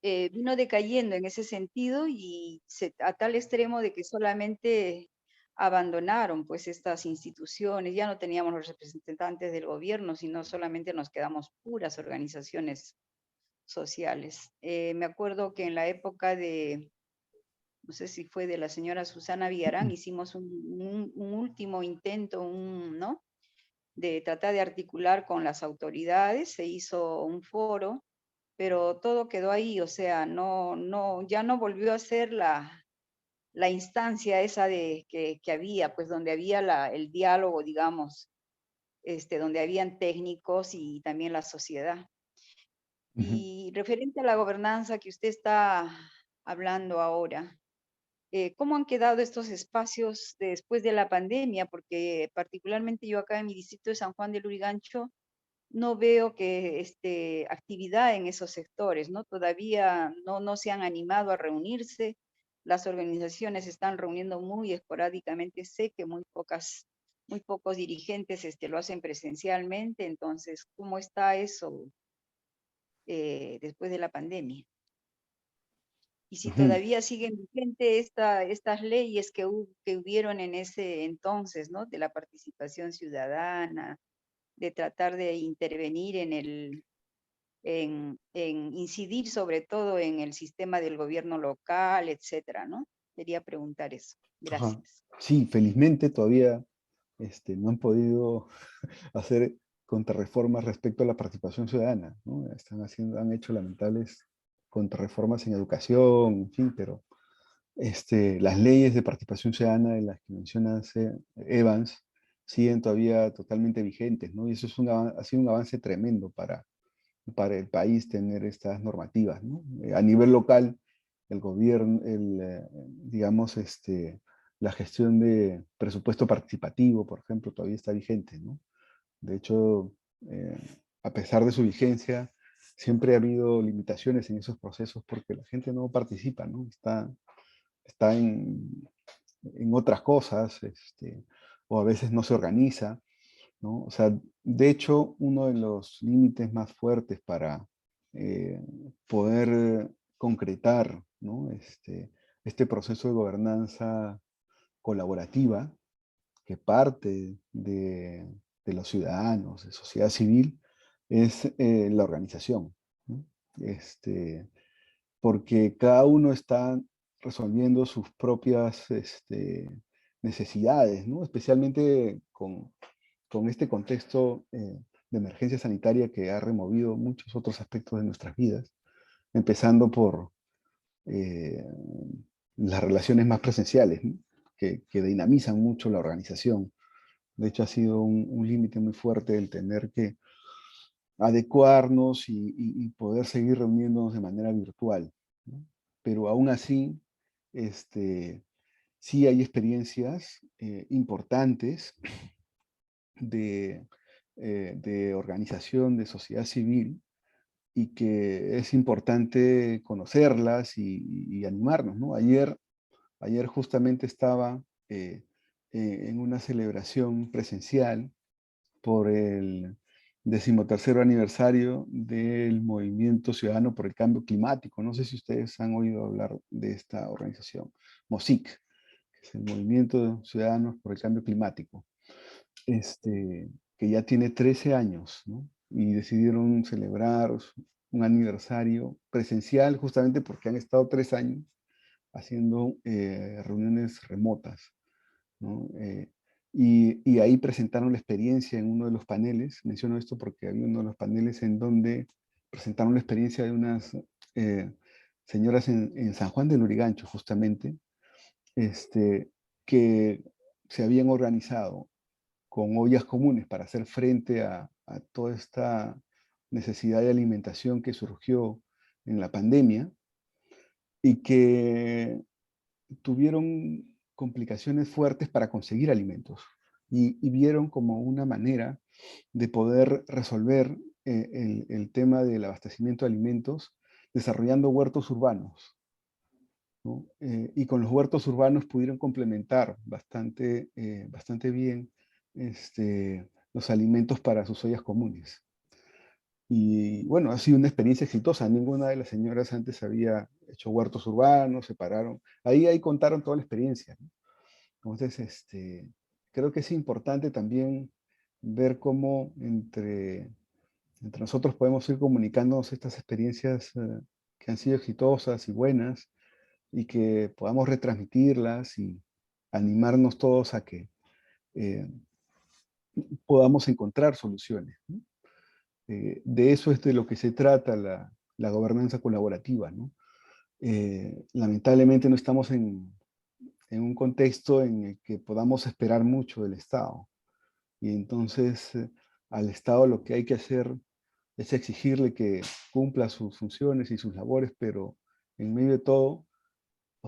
decayendo en ese sentido y a tal extremo de que solamente abandonaron pues estas instituciones, ya no teníamos los representantes del gobierno, sino solamente nos quedamos puras organizaciones sociales. Me acuerdo que en la época no sé si fue de la señora Susana Villarán, hicimos un último intento, ¿no? De tratar de articular con las autoridades, se hizo un foro, pero todo quedó ahí, o sea, ya no volvió a ser la instancia esa que había, pues donde había el diálogo, digamos, donde habían técnicos y también la sociedad. Y referente a la gobernanza que usted está hablando ahora, ¿cómo han quedado estos espacios después de la pandemia? Porque particularmente yo acá en mi distrito de San Juan del Lurigancho no veo que actividad en esos sectores, ¿no? Todavía no se han animado a reunirse. Las organizaciones se están reuniendo muy esporádicamente. Sé que muy pocos dirigentes lo hacen presencialmente. Entonces, ¿cómo está eso después de la pandemia? Y si Ujú. todavía siguen vigentes estas leyes que hubieron en ese entonces, ¿no? De la participación ciudadana, de tratar de intervenir en incidir sobre todo en el sistema del gobierno local, etcétera, ¿no? Quería preguntar eso. Ajá. Gracias. Sí, felizmente todavía no han podido hacer contrarreformas respecto a la participación ciudadana, ¿no? Han hecho lamentables contrarreformas en educación, en fin, pero las leyes de participación ciudadana de las que mencionas, Evans, siguen todavía totalmente vigentes, ¿no? Y eso ha sido un avance tremendo para el país tener estas normativas, ¿no? A nivel local, el gobierno, digamos, la gestión de presupuesto participativo, por ejemplo, todavía está vigente, ¿no? De hecho, eh, a pesar de su vigencia, siempre ha habido limitaciones en esos procesos porque la gente no participa, ¿no? Está en otras cosas, o a veces no se organiza, ¿no? O sea, de hecho, uno de los límites más fuertes para eh, poder concretar, ¿no? Este proceso de gobernanza colaborativa que parte de los ciudadanos, de sociedad civil, es la organización, ¿no? Porque cada uno está resolviendo sus propias necesidades, ¿no? Especialmente con este contexto de emergencia sanitaria que ha removido muchos otros aspectos de nuestras vidas, empezando por eh, las relaciones más presenciales, ¿no? Que dinamizan mucho la organización. De hecho, ha sido un límite muy fuerte el tener que adecuarnos y poder seguir reuniéndonos de manera virtual, ¿no? Pero aún así, sí hay experiencias importantes de, de organización de sociedad civil y que es importante conocerlas y animarnos, ¿no? Ayer justamente estaba en una celebración presencial por el 13º aniversario del Movimiento Ciudadano por el Cambio Climático. No sé si ustedes han oído hablar de esta organización, MOSIC, que es el Movimiento Ciudadanos por el Cambio Climático, que ya tiene 13 años, ¿no? Y decidieron celebrar un aniversario presencial justamente porque han estado 3 años haciendo reuniones remotas, ¿no? Y ahí presentaron la experiencia en uno de los paneles. Menciono esto porque había uno de los paneles en donde presentaron la experiencia de unas señoras en San Juan del Lurigancho, justamente, que se habían organizado con ollas comunes para hacer frente a toda esta necesidad de alimentación que surgió en la pandemia y que tuvieron complicaciones fuertes para conseguir alimentos y vieron como una manera de poder resolver el tema del abastecimiento de alimentos desarrollando huertos urbanos, ¿no? Y con los huertos urbanos pudieron complementar bastante bien los alimentos para sus ollas comunes. Y bueno, ha sido una experiencia exitosa. Ninguna de las señoras antes había hecho huertos urbanos, se pararon. Ahí contaron toda la experiencia, ¿no? Entonces, creo que es importante también ver cómo entre nosotros podemos ir comunicándonos estas experiencias que han sido exitosas y buenas y que podamos retransmitirlas y animarnos todos a que eh, podamos encontrar soluciones, ¿no? De eso es de lo que se trata la gobernanza colaborativa, ¿no? Lamentablemente no estamos en un contexto en el que podamos esperar mucho del Estado. Y entonces al Estado lo que hay que hacer es exigirle que cumpla sus funciones y sus labores, pero en medio de todo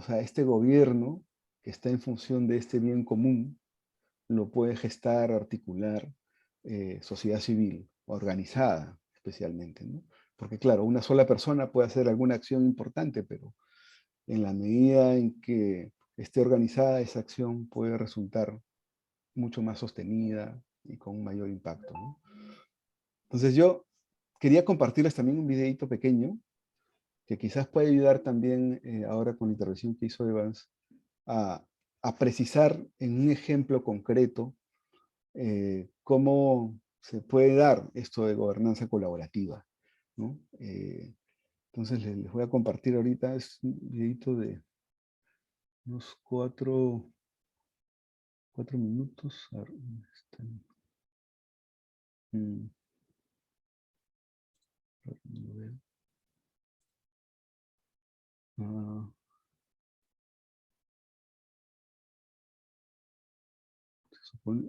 o sea, este gobierno que está en función de este bien común, lo puede gestar, articular sociedad civil, organizada especialmente, ¿no? Porque claro, una sola persona puede hacer alguna acción importante, pero en la medida en que esté organizada, esa acción puede resultar mucho más sostenida y con un mayor impacto, ¿no? Entonces yo quería compartirles también un videito pequeño que quizás puede ayudar también ahora con la intervención que hizo Evans a, a precisar en un ejemplo concreto cómo se puede dar esto de gobernanza colaborativa, ¿no? Entonces les voy a compartir ahorita, es un videito de unos 4 minutos. A ver, ¿dónde están? A ver, no lo veo. Se supone.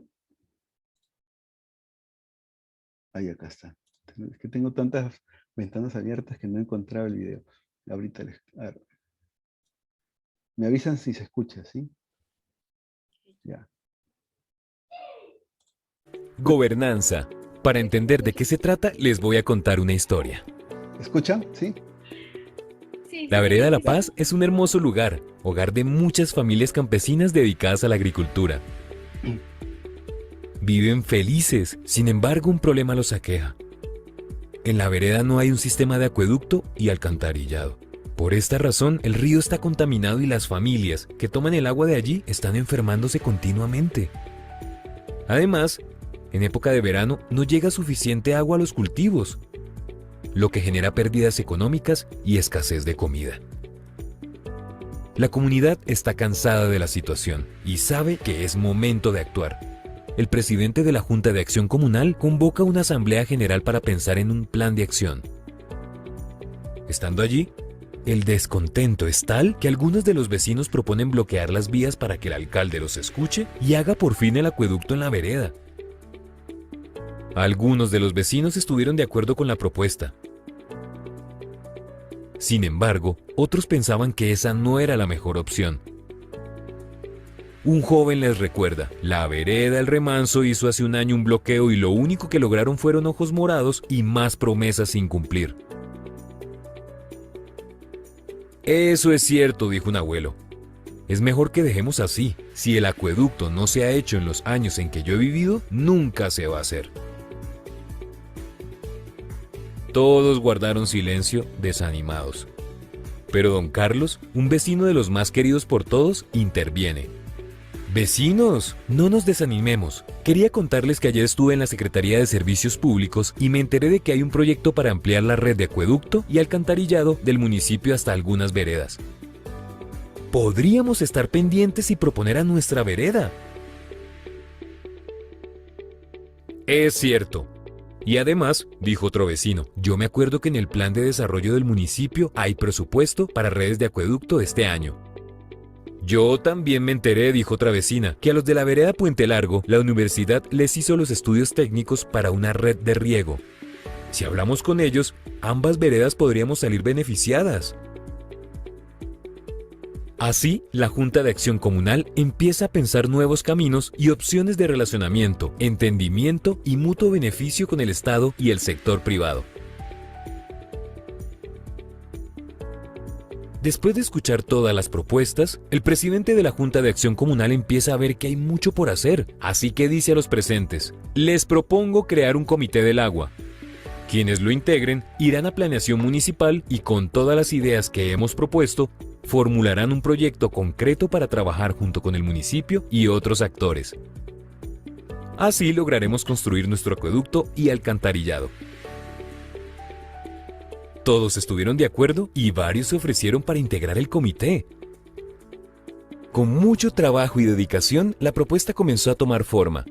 Ahí acá está. Es que tengo tantas ventanas abiertas que no he encontrado el video. Ahorita les... A ver. Me avisan si se escucha, ¿sí? Ya. Gobernanza. Para entender de qué se trata, les voy a contar una historia. ¿Escuchan? ¿Sí? Sí, La sí, Vereda La sí. Paz es un hermoso lugar, hogar de muchas familias campesinas dedicadas a la agricultura. Viven felices, sin embargo un problema los aqueja. En la vereda no hay un sistema de acueducto y alcantarillado. Por esta razón, el río está contaminado y las familias que toman el agua de allí están enfermándose continuamente. Además, en época de verano no llega suficiente agua a los cultivos, lo que genera pérdidas económicas y escasez de comida. La comunidad está cansada de la situación y sabe que es momento de actuar. El presidente de la Junta de Acción Comunal convoca una asamblea general para pensar en un plan de acción. Estando allí, el descontento es tal que algunos de los vecinos proponen bloquear las vías para que el alcalde los escuche y haga por fin el acueducto en la vereda. Algunos de los vecinos estuvieron de acuerdo con la propuesta. Sin embargo, otros pensaban que esa no era la mejor opción. Un joven les recuerda, la vereda El Remanso hizo hace un año un bloqueo y lo único que lograron fueron ojos morados y más promesas sin cumplir. Eso es cierto, dijo un abuelo. Es mejor que dejemos así. Si el acueducto no se ha hecho en los años en que yo he vivido, nunca se va a hacer. Todos guardaron silencio, desanimados. Pero don Carlos, un vecino de los más queridos por todos, interviene. Vecinos, no nos desanimemos. Quería contarles que ayer estuve en la Secretaría de Servicios Públicos y me enteré de que hay un proyecto para ampliar la red de acueducto y alcantarillado del municipio hasta algunas veredas. Podríamos estar pendientes y proponer a nuestra vereda. Es cierto. Y además, dijo otro vecino, yo me acuerdo que en el plan de desarrollo del municipio hay presupuesto para redes de acueducto este año. Yo también me enteré, dijo otra vecina, que a los de la vereda Puente Largo, la universidad les hizo los estudios técnicos para una red de riego. Si hablamos con ellos, ambas veredas podríamos salir beneficiadas. Así, la Junta de Acción Comunal empieza a pensar nuevos caminos y opciones de relacionamiento, entendimiento y mutuo beneficio con el Estado y el sector privado. Después de escuchar todas las propuestas, el presidente de la Junta de Acción Comunal empieza a ver que hay mucho por hacer, así que dice a los presentes, les propongo crear un comité del agua. Quienes lo integren irán a planeación municipal y con todas las ideas que hemos propuesto, formularán un proyecto concreto para trabajar junto con el municipio y otros actores. Así lograremos construir nuestro acueducto y alcantarillado. Todos estuvieron de acuerdo y varios se ofrecieron para integrar el comité. Con mucho trabajo y dedicación, la propuesta comenzó a tomar forma.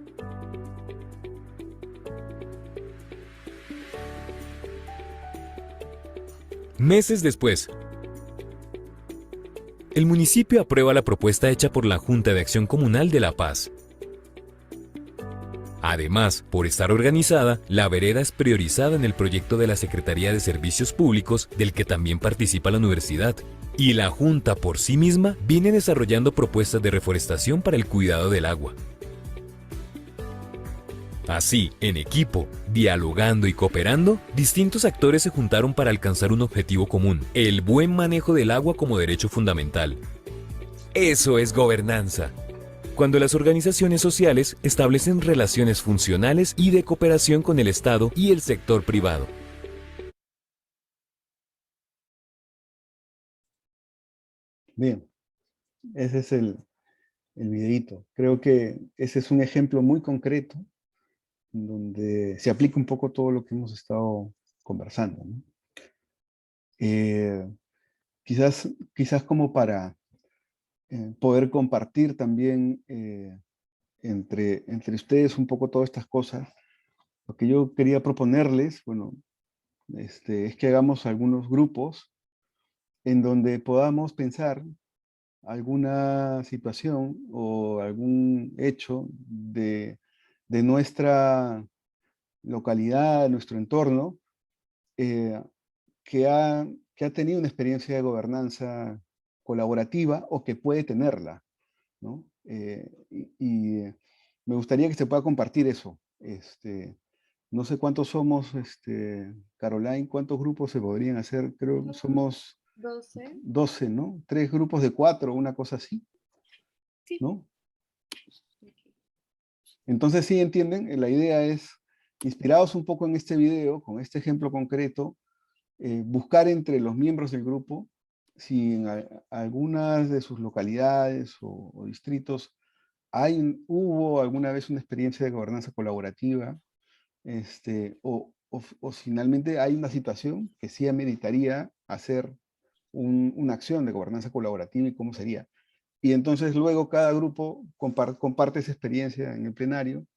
Meses después, el municipio aprueba la propuesta hecha por la Junta de Acción Comunal de La Paz. Además, por estar organizada, la vereda es priorizada en el proyecto de la Secretaría de Servicios Públicos, del que también participa la universidad, Y la Junta por sí misma viene desarrollando propuestas de reforestación para el cuidado del agua. Así, en equipo, dialogando y cooperando, distintos actores se juntaron para alcanzar un objetivo común: el buen manejo del agua como derecho fundamental. Eso es gobernanza. Cuando las organizaciones sociales establecen relaciones funcionales y de cooperación con el Estado y el sector privado. Bien, ese es el videíto. Creo que ese es un ejemplo muy concreto donde se aplica un poco todo lo que hemos estado conversando, ¿no? Quizás como para poder compartir también entre ustedes un poco todas estas cosas, lo que yo quería proponerles, bueno, es que hagamos algunos grupos en donde podamos pensar alguna situación o algún hecho de nuestra localidad, de nuestro entorno, eh, que ha tenido una experiencia de gobernanza colaborativa o que puede tenerla, ¿no? Y me gustaría que se pueda compartir eso. No sé cuántos somos, Caroline, ¿cuántos grupos se podrían hacer? Creo que somos 12. 12, ¿no? 3 grupos de 4, una cosa así, Sí. ¿no? Entonces, sí, entienden, la idea es, inspirados un poco en este video, con este ejemplo concreto, buscar entre los miembros del grupo si en algunas de sus localidades o distritos hubo alguna vez una experiencia de gobernanza colaborativa, o finalmente hay una situación que sí ameritaría hacer una acción de gobernanza colaborativa y cómo sería. Y entonces luego cada grupo comparte esa experiencia en el plenario,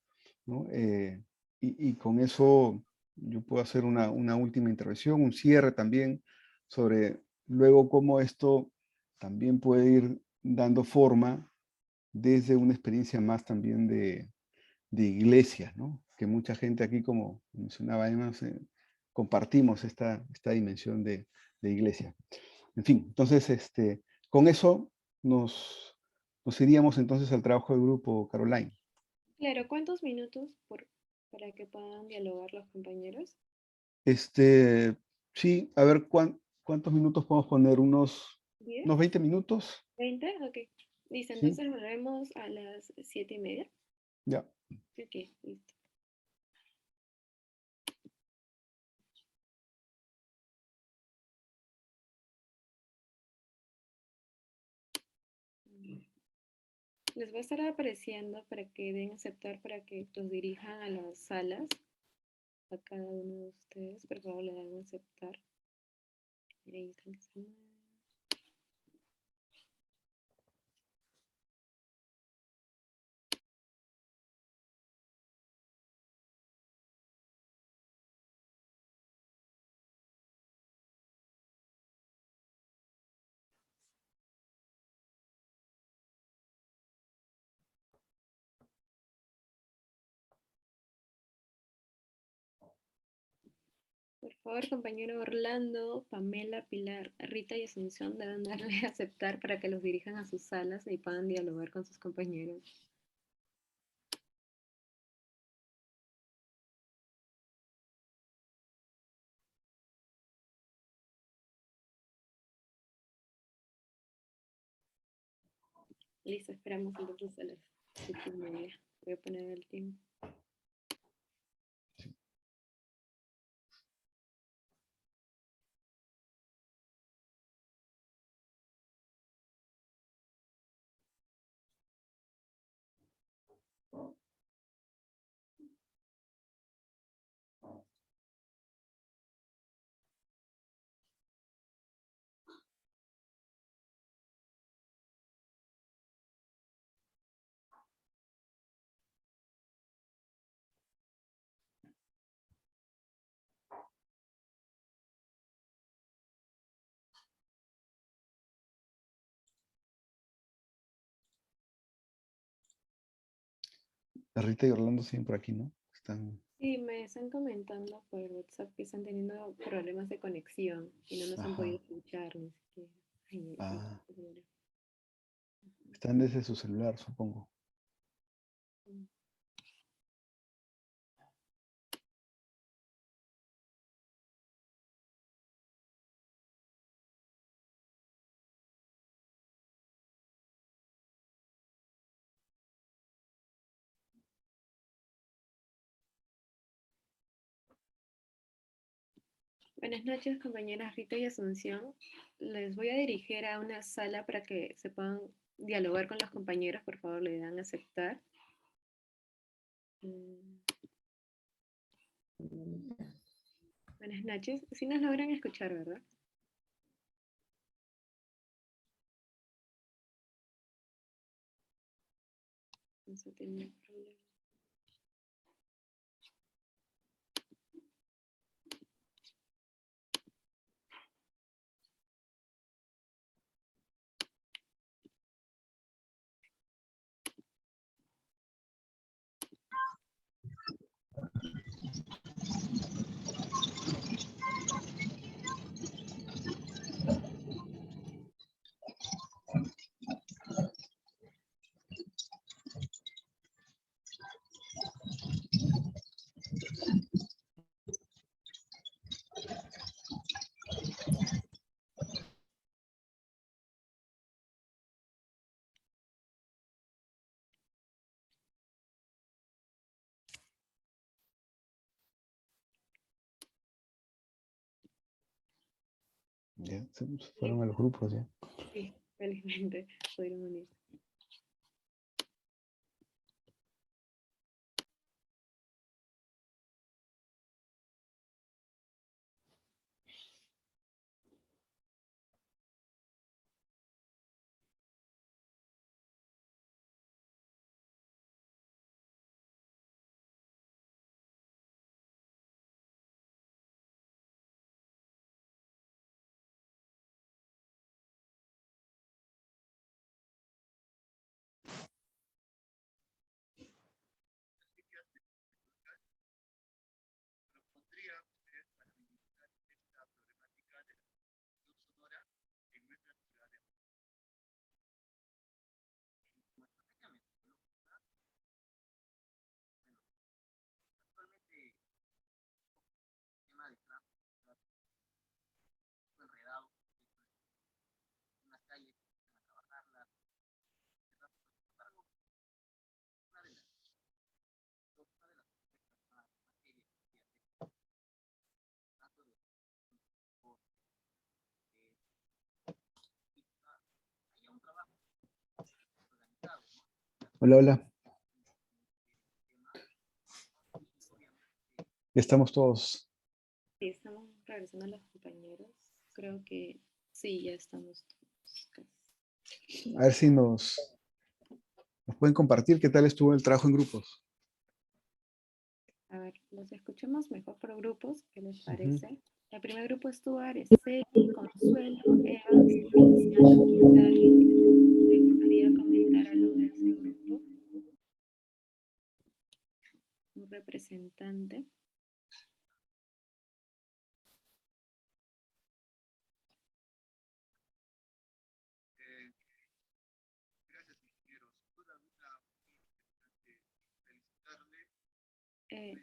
¿no? Y con eso yo puedo hacer una última intervención, un cierre también sobre luego cómo esto también puede ir dando forma desde una experiencia más también de iglesia, ¿no? Que mucha gente aquí, como mencionaba Emma, compartimos esta dimensión de iglesia. En fin, entonces, con eso nos iríamos entonces al trabajo del grupo, Caroline. Claro, ¿cuántos minutos para que puedan dialogar los compañeros? Sí, a ver, ¿cuántos minutos podemos poner? ¿Unos ¿10? 20 minutos? ¿20? Ok. Listo, Sí, entonces volvemos a las 7:30. ya. Ok, listo. Les va a estar apareciendo para que den aceptar para que los dirijan a las salas. A cada uno de ustedes, por favor, le dan aceptar. Ahí está. Por favor, compañero Orlando, Pamela, Pilar, Rita y Asunción deben darle a aceptar para que los dirijan a sus salas y puedan dialogar con sus compañeros. Listo, esperamos entonces a las 7:30. Voy a poner el tiempo. Rita y Orlando siguen por aquí, ¿no? Están... Sí, me están comentando por WhatsApp que están teniendo problemas de conexión y no nos han Ajá. podido escuchar ni siquiera. Ay, Ah, seguro. están desde su celular, supongo. Buenas noches, compañeras Rita y Asunción. Les voy a dirigir a una sala para que se puedan dialogar con los compañeros. Por favor, le dan a aceptar. Mm, Buenas noches. Si nos logran escuchar, ¿verdad? Vamos a tener problemas. Ya, se fueron a los grupos ya. Sí, felizmente pudieron unir. Hola, hola. Ya estamos todos. Sí, estamos regresando a los compañeros. Creo que sí, ya estamos todos casi. A ver si nos pueden compartir qué tal estuvo el trabajo en grupos. A ver, los escuchemos mejor por grupos, ¿qué les Ujú. parece? El primer grupo estuvo Araceli, Consuelo, Evans, Feliciano. Quizá alguien le gustaría comentar algo de ese grupo. Un representante.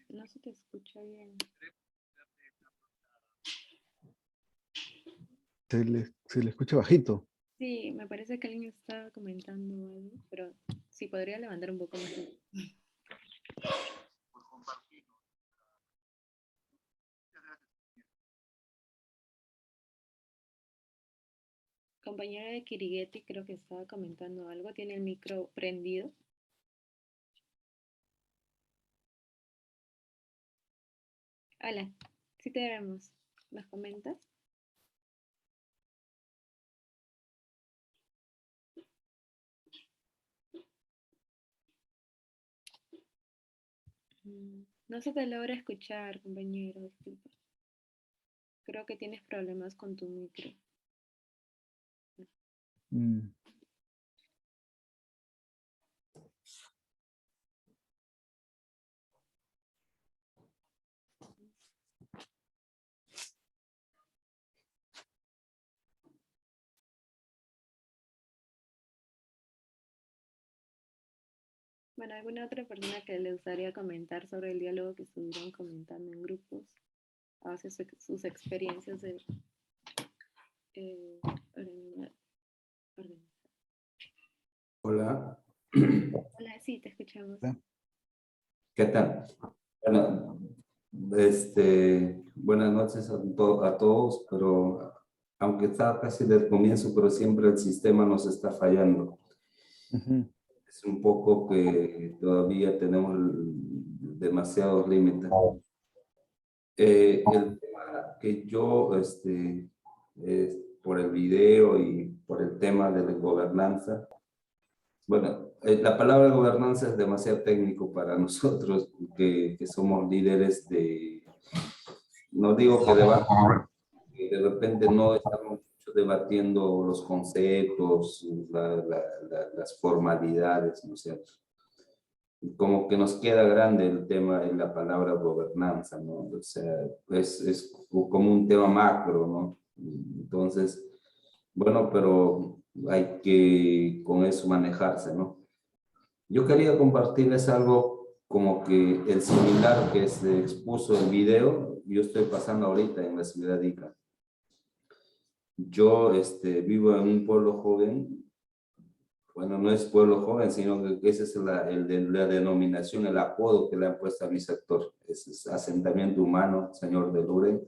No se te escucha bien. Se le escucha bajito. Sí, me parece que alguien está comentando algo, pero sí podría levantar un poco más. Compañera de Kirigueti creo que estaba comentando algo. Tiene el micro prendido. Hola, sí te vemos. ¿Nos comentas? No se te logra escuchar, compañero, disculpa. Creo que tienes problemas con tu micro. Mm. Bueno, ¿alguna otra persona que le gustaría comentar sobre el diálogo que estuvieron comentando en grupos? A base de sus experiencias de organizar. Hola, Hola, sí, te escuchamos. ¿qué tal? Bueno, buenas noches a todos, pero aunque está casi del comienzo, pero siempre el sistema nos está fallando. Es un poco que todavía tenemos demasiados límites. El tema que yo, por el video y por el tema de la gobernanza, bueno, la palabra gobernanza es demasiado técnico para nosotros que somos líderes de, no digo que que de repente no estamos mucho debatiendo los conceptos, las formalidades, ¿no es cierto? Como que nos queda grande el tema en la palabra gobernanza, ¿no? O sea, es como un tema macro, ¿no? Entonces, bueno, pero hay que con eso manejarse, ¿no? Yo quería compartirles algo como que el similar que se expuso en video, yo estoy pasando ahorita en la ciudad de Ica. Yo vivo en un pueblo joven, bueno, no es pueblo joven, sino que ese es la denominación, el apodo que le han puesto a mi sector. Es asentamiento humano, señor de Luren.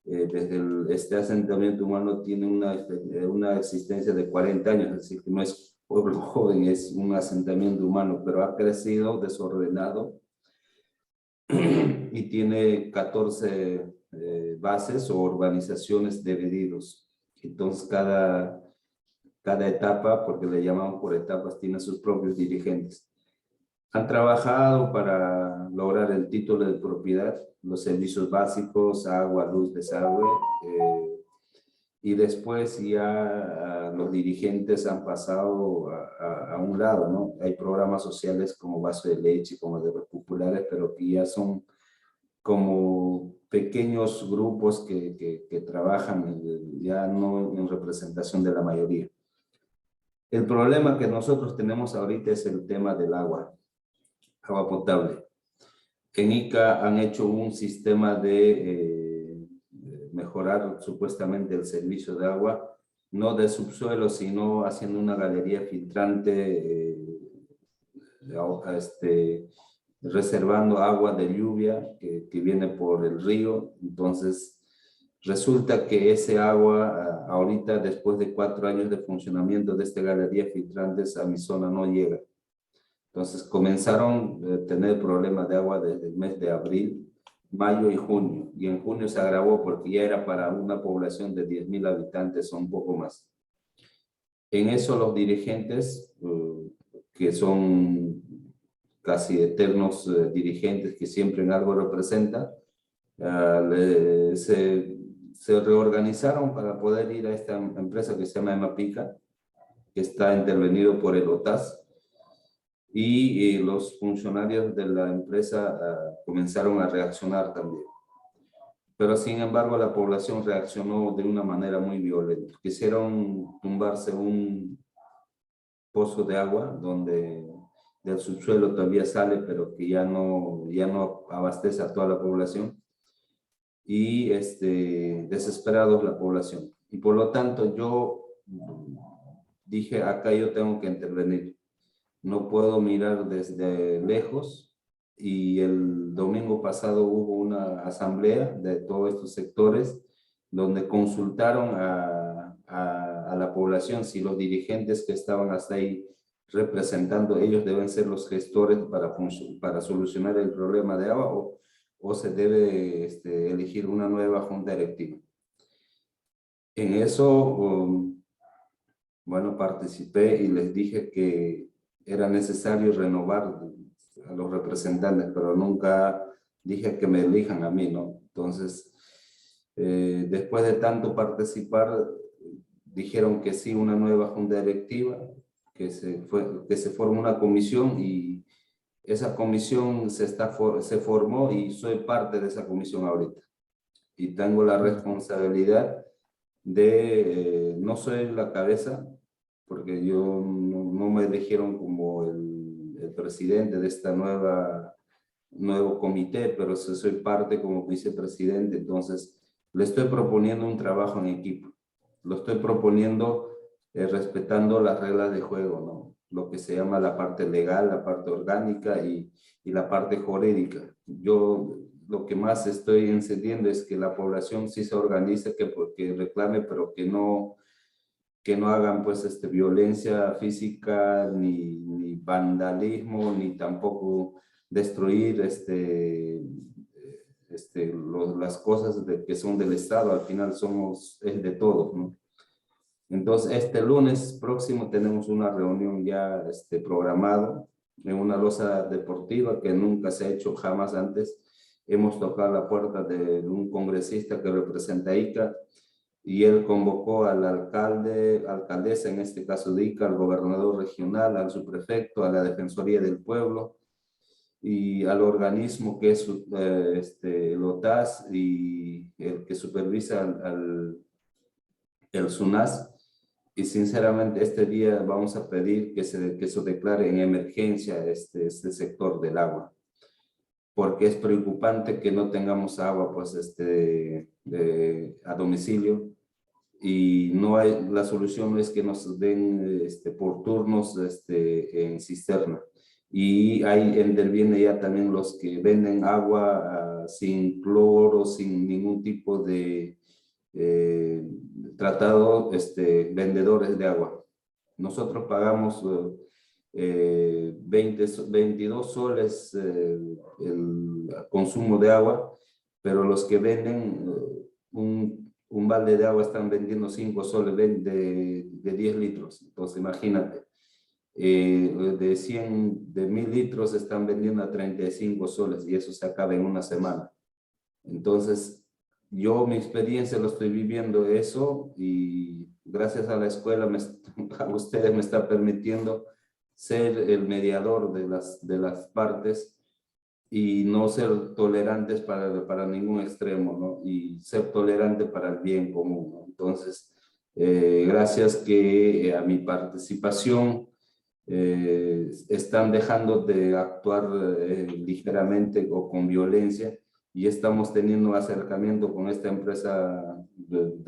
Este asentamiento humano tiene una existencia de 40 años, es decir, que no es pueblo joven, es un asentamiento humano, pero ha crecido desordenado y tiene 14 bases o urbanizaciones divididos. Entonces, cada etapa, porque le llamamos por etapas, tiene sus propios dirigentes. Han trabajado para lograr el título de propiedad, los servicios básicos, agua, luz, desagüe, y después ya los dirigentes han pasado a un lado, ¿no? Hay programas sociales como Vaso de Leche, como de los populares, pero que ya son como pequeños grupos que trabajan ya no en representación de la mayoría. El problema que nosotros tenemos ahorita es el tema del agua potable. En Ica han hecho un sistema de mejorar supuestamente el servicio de agua, no de subsuelo, sino haciendo una galería filtrante, reservando agua de lluvia que viene por el río. Entonces, resulta que ese agua, ahorita, después de 4 años de funcionamiento de esta galería filtrantes, a mi zona no llega. Entonces comenzaron a tener problemas de agua desde el mes de abril, mayo y junio. Y en junio se agravó porque ya era para una población de 10.000 habitantes o un poco más. En eso los dirigentes, que son casi eternos dirigentes que siempre en algo representan, se reorganizaron para poder ir a esta empresa que se llama Emapica, que está intervenido por el OTAS. Y los funcionarios de la empresa comenzaron a reaccionar también. Pero sin embargo la población reaccionó de una manera muy violenta. Quisieron tumbarse un pozo de agua donde del subsuelo todavía sale, pero que ya no abastece a toda la población. Y desesperados la población. Y por lo tanto yo dije, acá yo tengo que intervenir. No puedo mirar desde lejos, y el domingo pasado hubo una asamblea de todos estos sectores donde consultaron a la población si los dirigentes que estaban hasta ahí representando, ellos deben ser los gestores para solucionar el problema de agua o se debe elegir una nueva junta directiva. En eso, bueno, participé y les dije que era necesario renovar a los representantes, pero nunca dije que me elijan a mí, ¿no? Entonces, después de tanto participar, dijeron que sí, una nueva junta directiva, que se forme una comisión, y esa comisión se formó y soy parte de esa comisión ahorita. Y tengo la responsabilidad de, no soy la cabeza, porque yo no me eligieron como el presidente de esta nuevo comité, pero soy parte como vicepresidente, entonces le estoy proponiendo un trabajo en equipo. Lo estoy proponiendo respetando las reglas de juego, ¿no? Lo que se llama la parte legal, la parte orgánica y la parte jurídica. Yo lo que más estoy encendiendo es que la población sí se organice, que reclame, pero que no hagan pues violencia física, ni vandalismo, ni tampoco destruir las cosas que son del Estado. Al final es de todos, ¿no? Entonces, este lunes próximo tenemos una reunión ya programado en una loza deportiva que nunca se ha hecho jamás antes. Hemos tocado la puerta de un congresista que representa a Ica y él convocó al alcalde, alcaldesa, en este caso de Ica, al gobernador regional, al subprefecto, a la Defensoría del Pueblo y al organismo que es el OTAS y el que supervisa el SUNAS. Y sinceramente este día vamos a pedir que se declare en emergencia este sector del agua, porque es preocupante que no tengamos agua pues, a domicilio, y la solución no es que nos den por turnos en cisterna. Y ahí interviene ya también los que venden agua sin cloro, sin ningún tipo de tratado, vendedores de agua. Nosotros pagamos 22 soles el consumo de agua, pero los que venden un balde de agua están vendiendo 5 soles de 10 litros. Entonces imagínate, de 1000 litros están vendiendo a 35 soles y eso se acaba en una semana. Entonces, mi experiencia lo estoy viviendo eso, y gracias a la escuela, a ustedes me está permitiendo ser el mediador de las partes y no ser tolerantes para ningún extremo, ¿no? Y ser tolerante para el bien común, ¿no? Entonces, gracias que a mi participación están dejando de actuar ligeramente o con violencia, y estamos teniendo un acercamiento con esta empresa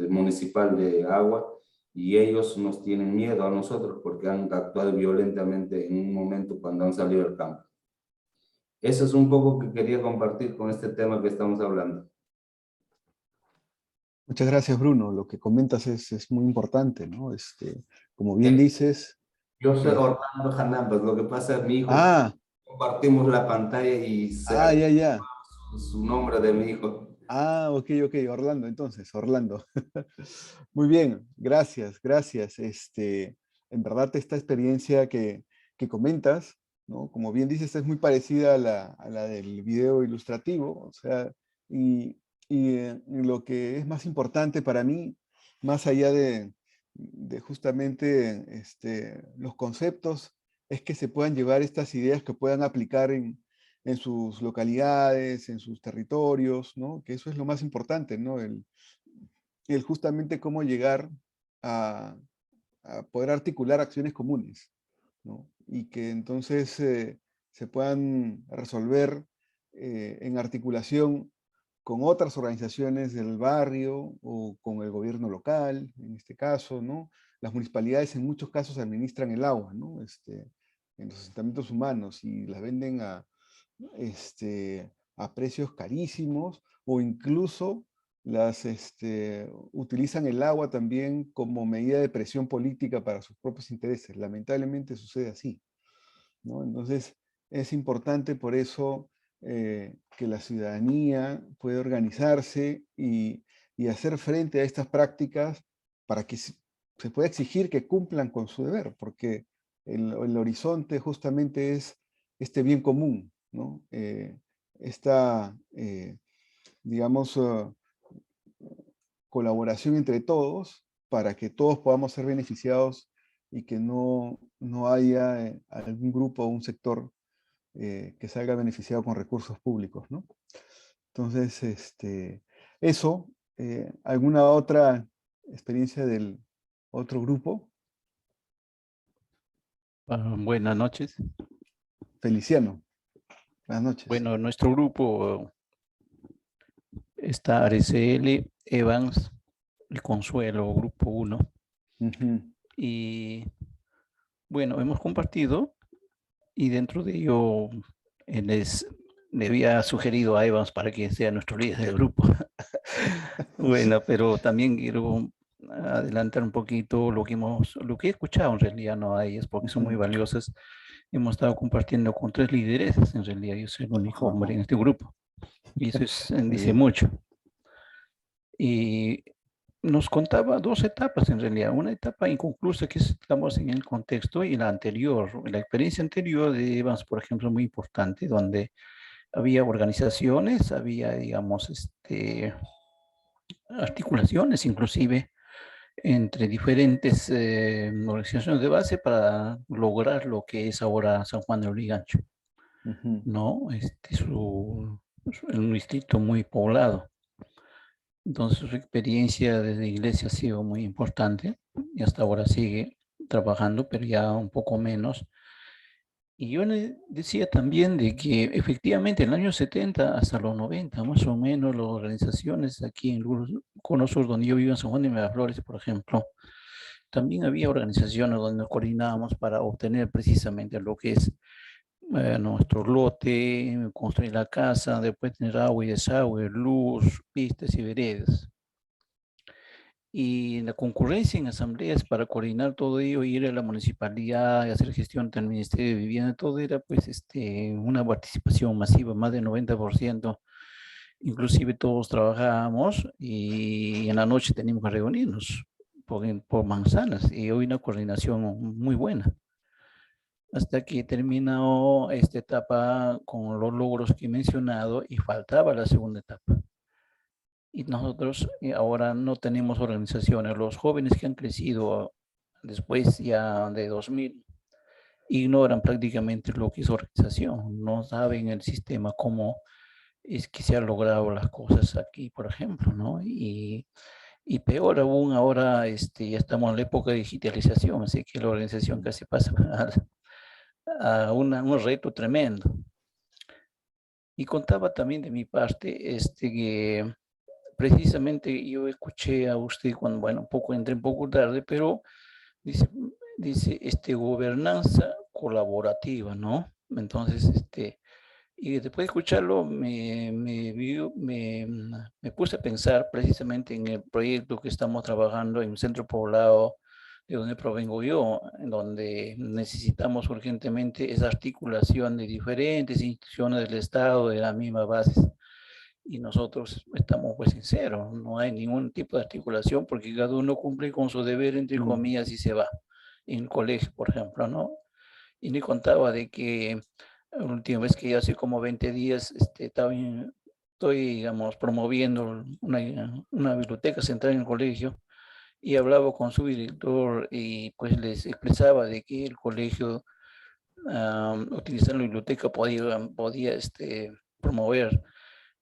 municipal de agua, y ellos nos tienen miedo a nosotros porque han actuado violentamente en un momento cuando han salido del campo. Eso es un poco que quería compartir con este tema que estamos hablando. Muchas gracias, Bruno. Lo que comentas es muy importante, ¿no? Como bien dices... Yo soy Orlando Hanambas. Lo que pasa es que mi hijo, compartimos la pantalla y ya. Su nombre de mi hijo. Ok, Orlando, entonces, Orlando. Muy bien, gracias. En verdad, esta experiencia que comentas, ¿no? Como bien dices, es muy parecida a la del video ilustrativo, o sea, y lo que es más importante para mí, más allá de justamente los conceptos, es que se puedan llevar estas ideas que puedan aplicar en sus localidades, en sus territorios, ¿no? Que eso es lo más importante, ¿no? El justamente cómo llegar a poder articular acciones comunes, ¿no? Y que entonces se puedan resolver en articulación con otras organizaciones del barrio o con el gobierno local, en este caso, ¿no? Las municipalidades en muchos casos administran el agua, ¿no? En los asentamientos humanos, y las venden a precios carísimos, o incluso utilizan el agua también como medida de presión política para sus propios intereses. Lamentablemente sucede así, ¿no? Entonces es importante por eso que la ciudadanía pueda organizarse y hacer frente a estas prácticas para que se pueda exigir que cumplan con su deber, porque el horizonte justamente es este bien común, ¿no? Esta, digamos, colaboración entre todos para que todos podamos ser beneficiados y que no haya algún grupo o un sector que salga beneficiado con recursos públicos, ¿no? Entonces, eso, ¿alguna otra experiencia del otro grupo? Buenas noches. Feliciano, buenas noches. Bueno, nuestro grupo está Araceli, Evans, el Consuelo, grupo 1. Y bueno, hemos compartido y dentro de ello le había sugerido a Evans para que sea nuestro líder del grupo. Bueno, pero también quiero adelantar un poquito lo que he escuchado en realidad, no a ellas, porque son muy valiosas. Hemos estado compartiendo con 3 líderes, en realidad yo soy el único hombre en este grupo. Y eso dice mucho. Y nos contaba 2 etapas en realidad. Una etapa inconclusa que estamos en el contexto y la anterior. La experiencia anterior de Evans, por ejemplo, muy importante, donde había organizaciones, había, digamos, articulaciones inclusive entre diferentes organizaciones de base para lograr lo que es ahora San Juan de Lurigancho, ¿no? Es un distrito muy poblado. Entonces su experiencia desde iglesia ha sido muy importante y hasta ahora sigue trabajando, pero ya un poco menos. Y yo le decía también de que efectivamente en el año 70 hasta los 90, más o menos, las organizaciones aquí en el Cono Sur, donde yo vivo en San Juan de Miraflores, por ejemplo, también había organizaciones donde nos coordinábamos para obtener precisamente lo que es nuestro lote, construir la casa, después tener agua y desagüe, luz, pistas y veredas. Y la concurrencia en asambleas para coordinar todo ello, ir a la municipalidad y hacer gestión del Ministerio de Vivienda, todo era pues una participación masiva, más del 90%. Inclusive todos trabajábamos y en la noche teníamos que reunirnos por manzanas y hoy una coordinación muy buena. Hasta que terminó esta etapa con los logros que he mencionado y faltaba la segunda etapa. Y nosotros ahora no tenemos organizaciones. Los jóvenes que han crecido después ya de 2000 ignoran prácticamente lo que es organización. No saben el sistema, cómo es que se han logrado las cosas aquí, por ejemplo, ¿no? Y peor aún ahora ya estamos en la época de digitalización, así que la organización casi pasa a un reto tremendo. Y contaba también de mi parte que precisamente yo escuché a usted cuando, bueno, entré un poco tarde, pero dice gobernanza colaborativa, ¿no? Entonces, y después de escucharlo me puse a pensar precisamente en el proyecto que estamos trabajando en un centro poblado de donde provengo yo, en donde necesitamos urgentemente esa articulación de diferentes instituciones del Estado de la misma base. Y nosotros estamos pues sinceros, no hay ningún tipo de articulación porque cada uno cumple con su deber, entre comillas, y se va. En el colegio, por ejemplo, ¿no? Y me contaba de que la última vez que hace como 20 días estoy, digamos, promoviendo una biblioteca central en el colegio y hablaba con su director y pues les expresaba de que el colegio utilizando la biblioteca podía promover,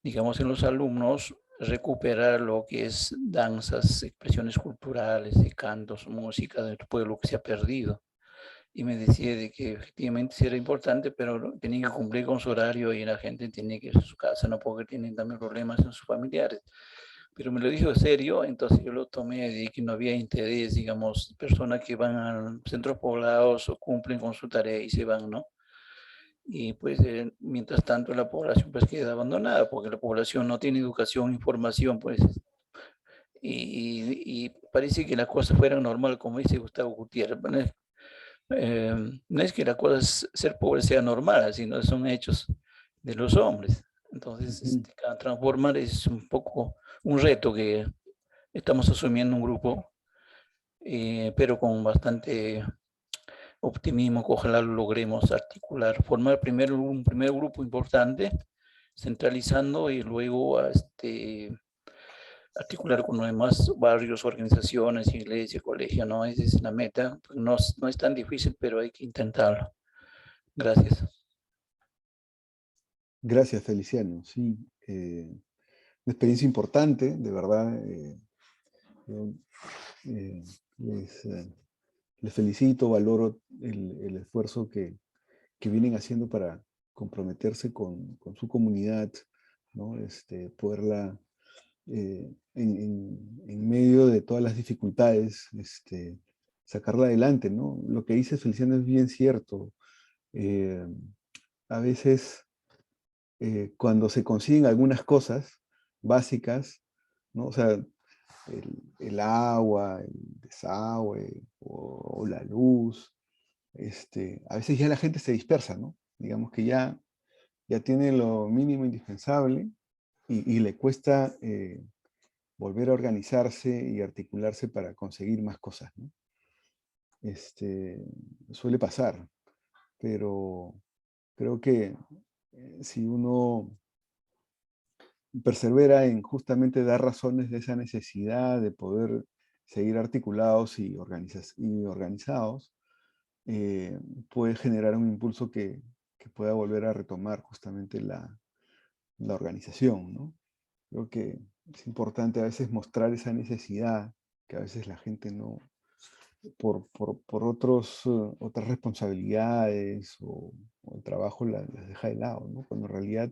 digamos, en los alumnos, recuperar lo que es danzas, expresiones culturales, de cantos, música del pueblo que se ha perdido. Y me decía de que efectivamente sí era importante, pero tenía que cumplir con su horario y la gente tenía que ir a su casa, no porque tienen también problemas en sus familiares. Pero me lo dijo en serio, entonces yo lo tomé de que no había interés, digamos, personas que van a centros poblados o cumplen con su tarea y se van, ¿no? Y pues mientras tanto la población pues queda abandonada porque la población no tiene educación, información, pues. Y parece que las cosas fueran normal, como dice Gustavo Gutiérrez. No es que la cosa ser pobre sea normal, sino son hechos de los hombres. Entonces, transformar es un poco un reto que estamos asumiendo un grupo, pero con bastante optimismo, que ojalá lo logremos articular, formar primero un primer grupo importante, centralizando y luego articular con los demás barrios, organizaciones, iglesias, colegios, ¿no? Esa es la meta. No es tan difícil, pero hay que intentarlo. Gracias. Gracias, Feliciano. Sí, una experiencia importante, de verdad. Les felicito, valoro el esfuerzo que que vienen haciendo para comprometerse con su comunidad, ¿no? Poderla, en medio de todas las dificultades, sacarla adelante, ¿no? Lo que dice Feliciano es bien cierto. A veces, cuando se consiguen algunas cosas básicas, ¿no? O sea, el agua, el desagüe o la luz, a veces ya la gente se dispersa, ¿no? Digamos que ya tiene lo mínimo indispensable y le cuesta volver a organizarse y articularse para conseguir más cosas, ¿no? Suele pasar, pero creo que si uno persevera en justamente dar razones de esa necesidad de poder seguir articulados y organizados, puede generar un impulso que pueda volver a retomar justamente la organización, ¿no? Creo que es importante a veces mostrar esa necesidad que a veces la gente no, por otras responsabilidades o el trabajo las deja de lado, ¿no? Cuando en realidad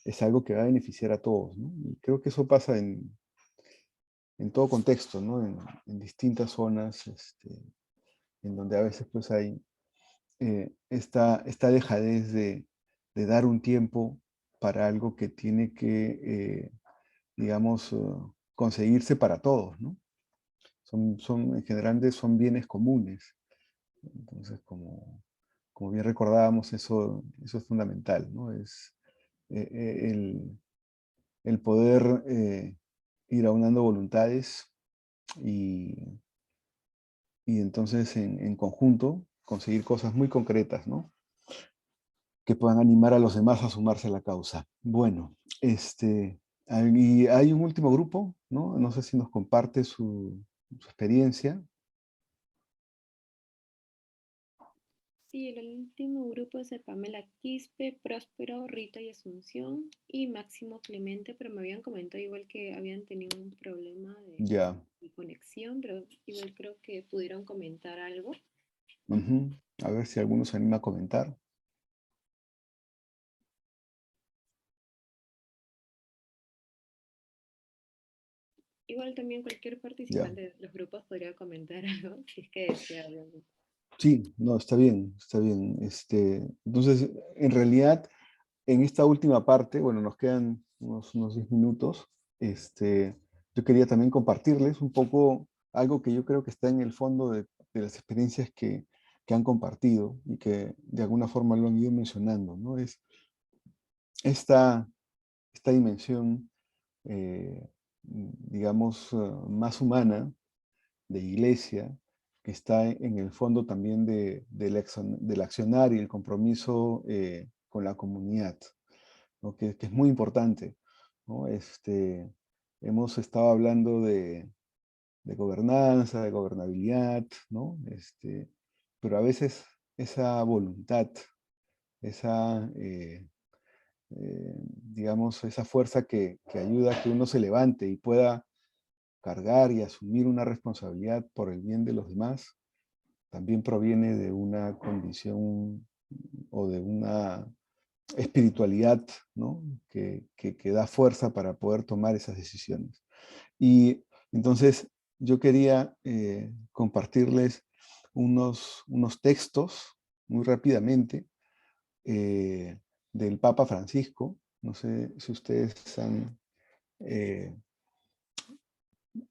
es algo que va a beneficiar a todos, ¿no? Y creo que eso pasa en todo contexto, ¿no? En distintas zonas, en donde a veces pues hay esta dejadez de dar un tiempo para algo que tiene que, digamos, conseguirse para todos, ¿no? En general son bienes comunes. Entonces, como bien recordábamos, eso es fundamental, ¿no? Es el poder ir aunando voluntades y entonces en conjunto conseguir cosas muy concretas, ¿no? Que puedan animar a los demás a sumarse a la causa. Bueno, y hay un último grupo, ¿no? No sé si nos comparte su experiencia. Sí, el último grupo es de Pamela Quispe, Próspero, Rita y Asunción y Máximo Clemente, pero me habían comentado igual que habían tenido un problema Ya. de conexión, pero igual creo que pudieron comentar algo. Ujú. A ver si alguno se anima a comentar. Igual también cualquier Ya. participante de los grupos podría comentar algo, si es que desea, obviamente. Sí, no, está bien, está bien. Entonces, en realidad, en esta última parte, bueno, nos quedan unos 10 minutos, yo quería también compartirles un poco algo que yo creo que está en el fondo de las experiencias que han compartido y que de alguna forma lo han ido mencionando, ¿no? Es esta dimensión, digamos, más humana de iglesia, que está en el fondo también del accionar y el compromiso con la comunidad, ¿no? Que es muy importante, ¿no? Hemos estado hablando de gobernanza, de gobernabilidad, ¿no? Pero a veces esa voluntad, esa, digamos, esa fuerza que ayuda a que uno se levante y pueda cargar y asumir una responsabilidad por el bien de los demás, también proviene de una condición o de una espiritualidad, ¿no? que da fuerza para poder tomar esas decisiones. Y entonces yo quería compartirles unos textos muy rápidamente del Papa Francisco. No sé si ustedes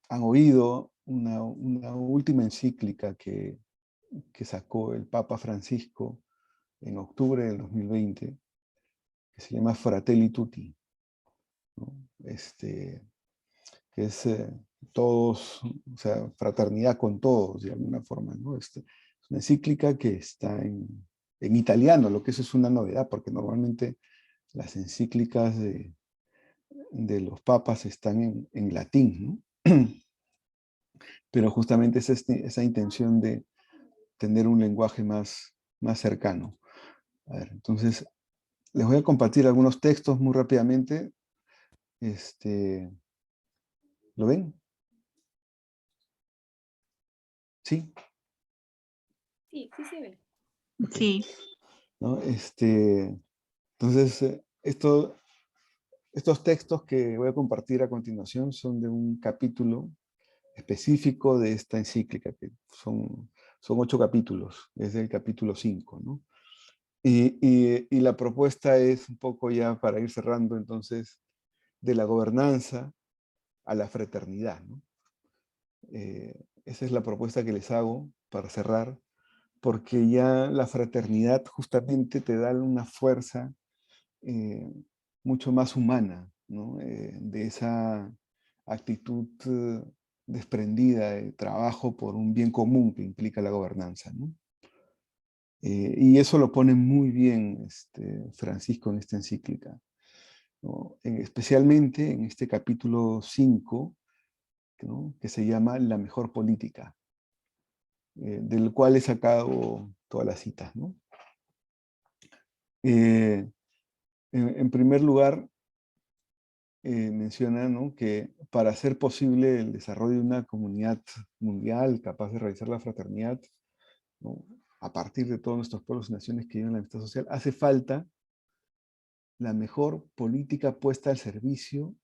han oído una última encíclica que sacó el Papa Francisco en octubre del 2020, que se llama Fratelli Tutti, ¿no? Que es todos, o sea, fraternidad con todos, de alguna forma, ¿no? Es una encíclica que está en italiano, lo que eso es una novedad, porque normalmente las encíclicas de los papas están en latín, ¿no? Pero justamente es esa intención de tener un lenguaje más cercano. A ver, entonces, les voy a compartir algunos textos muy rápidamente. ¿Lo ven? ¿Sí? Sí, sí se ve. Ok. Sí. ¿no? Entonces, estos textos que voy a compartir a continuación son de un capítulo específico de esta encíclica, que son 8 capítulos, es el capítulo 5, ¿no? Y la propuesta es un poco ya para ir cerrando, entonces, de la gobernanza a la fraternidad, ¿no? Esa es la propuesta que les hago para cerrar, porque ya la fraternidad justamente te da una fuerza mucho más humana, ¿no? De esa actitud desprendida de trabajo por un bien común que implica la gobernanza, ¿no? Y eso lo pone muy bien Francisco en esta encíclica, ¿no? Especialmente en este capítulo 5, ¿no? Que se llama La mejor política, del cual he sacado todas las citas, ¿no? En primer lugar, menciona, ¿no?, que para hacer posible el desarrollo de una comunidad mundial capaz de realizar la fraternidad, ¿no?, a partir de todos nuestros pueblos y naciones que viven la amistad social, hace falta la mejor política puesta al servicio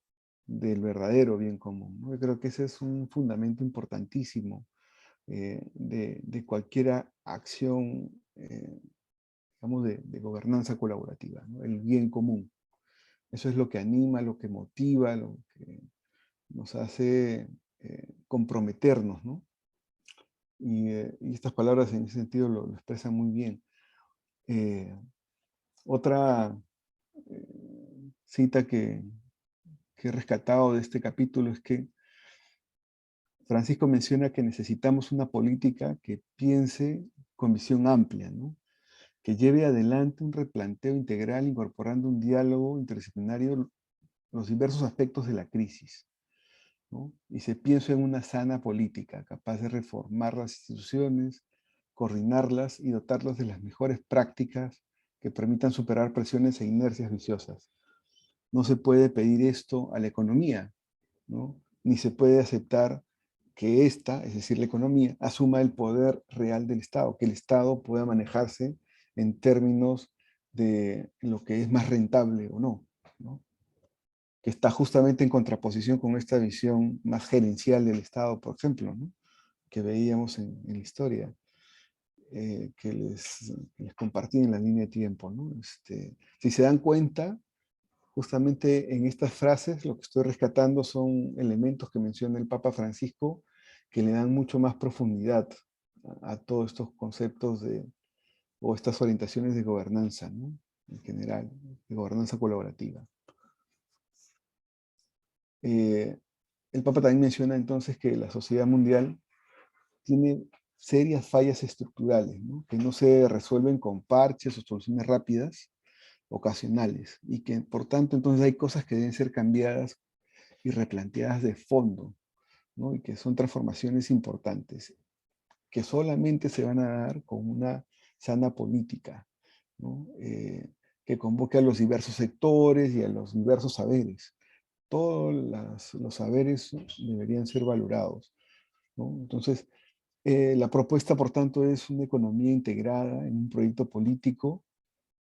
del verdadero bien común, ¿no? Yo creo que ese es un fundamento importantísimo de cualquier acción, digamos, de gobernanza colaborativa, ¿no? El bien común. Eso es lo que anima, lo que motiva, lo que nos hace comprometernos, ¿no? Y estas palabras en ese sentido lo expresan muy bien. Otra cita que he rescatado de este capítulo es que Francisco menciona que necesitamos una política que piense con visión amplia, ¿no?, que lleve adelante un replanteo integral incorporando un diálogo interdisciplinario los diversos aspectos de la crisis, ¿no? Y se piensa en una sana política capaz de reformar las instituciones, coordinarlas y dotarlas de las mejores prácticas que permitan superar presiones e inercias viciosas. No se puede pedir esto a la economía, ¿no?, ni se puede aceptar que ésta, es decir, la economía, asuma el poder real del Estado, que el Estado pueda manejarse en términos de lo que es más rentable o no, ¿no?, que está justamente en contraposición con esta visión más gerencial del Estado, por ejemplo, ¿no?, que veíamos en la historia, que les compartí en la línea de tiempo, ¿no? Si se dan cuenta, justamente en estas frases lo que estoy rescatando son elementos que menciona el Papa Francisco que le dan mucho más profundidad a todos estos conceptos o estas orientaciones de gobernanza, ¿no?, en general, de gobernanza colaborativa. El Papa también menciona entonces que la sociedad mundial tiene serias fallas estructurales, ¿no?, que no se resuelven con parches o soluciones rápidas, ocasionales, y que por tanto entonces hay cosas que deben ser cambiadas y replanteadas de fondo, ¿no?, y que son transformaciones importantes, que solamente se van a dar con una sana política, ¿no?, que convoque a los diversos sectores y a los diversos saberes. Todos los saberes deberían ser valorados, ¿no? Entonces, la propuesta, por tanto, es una economía integrada en un proyecto político,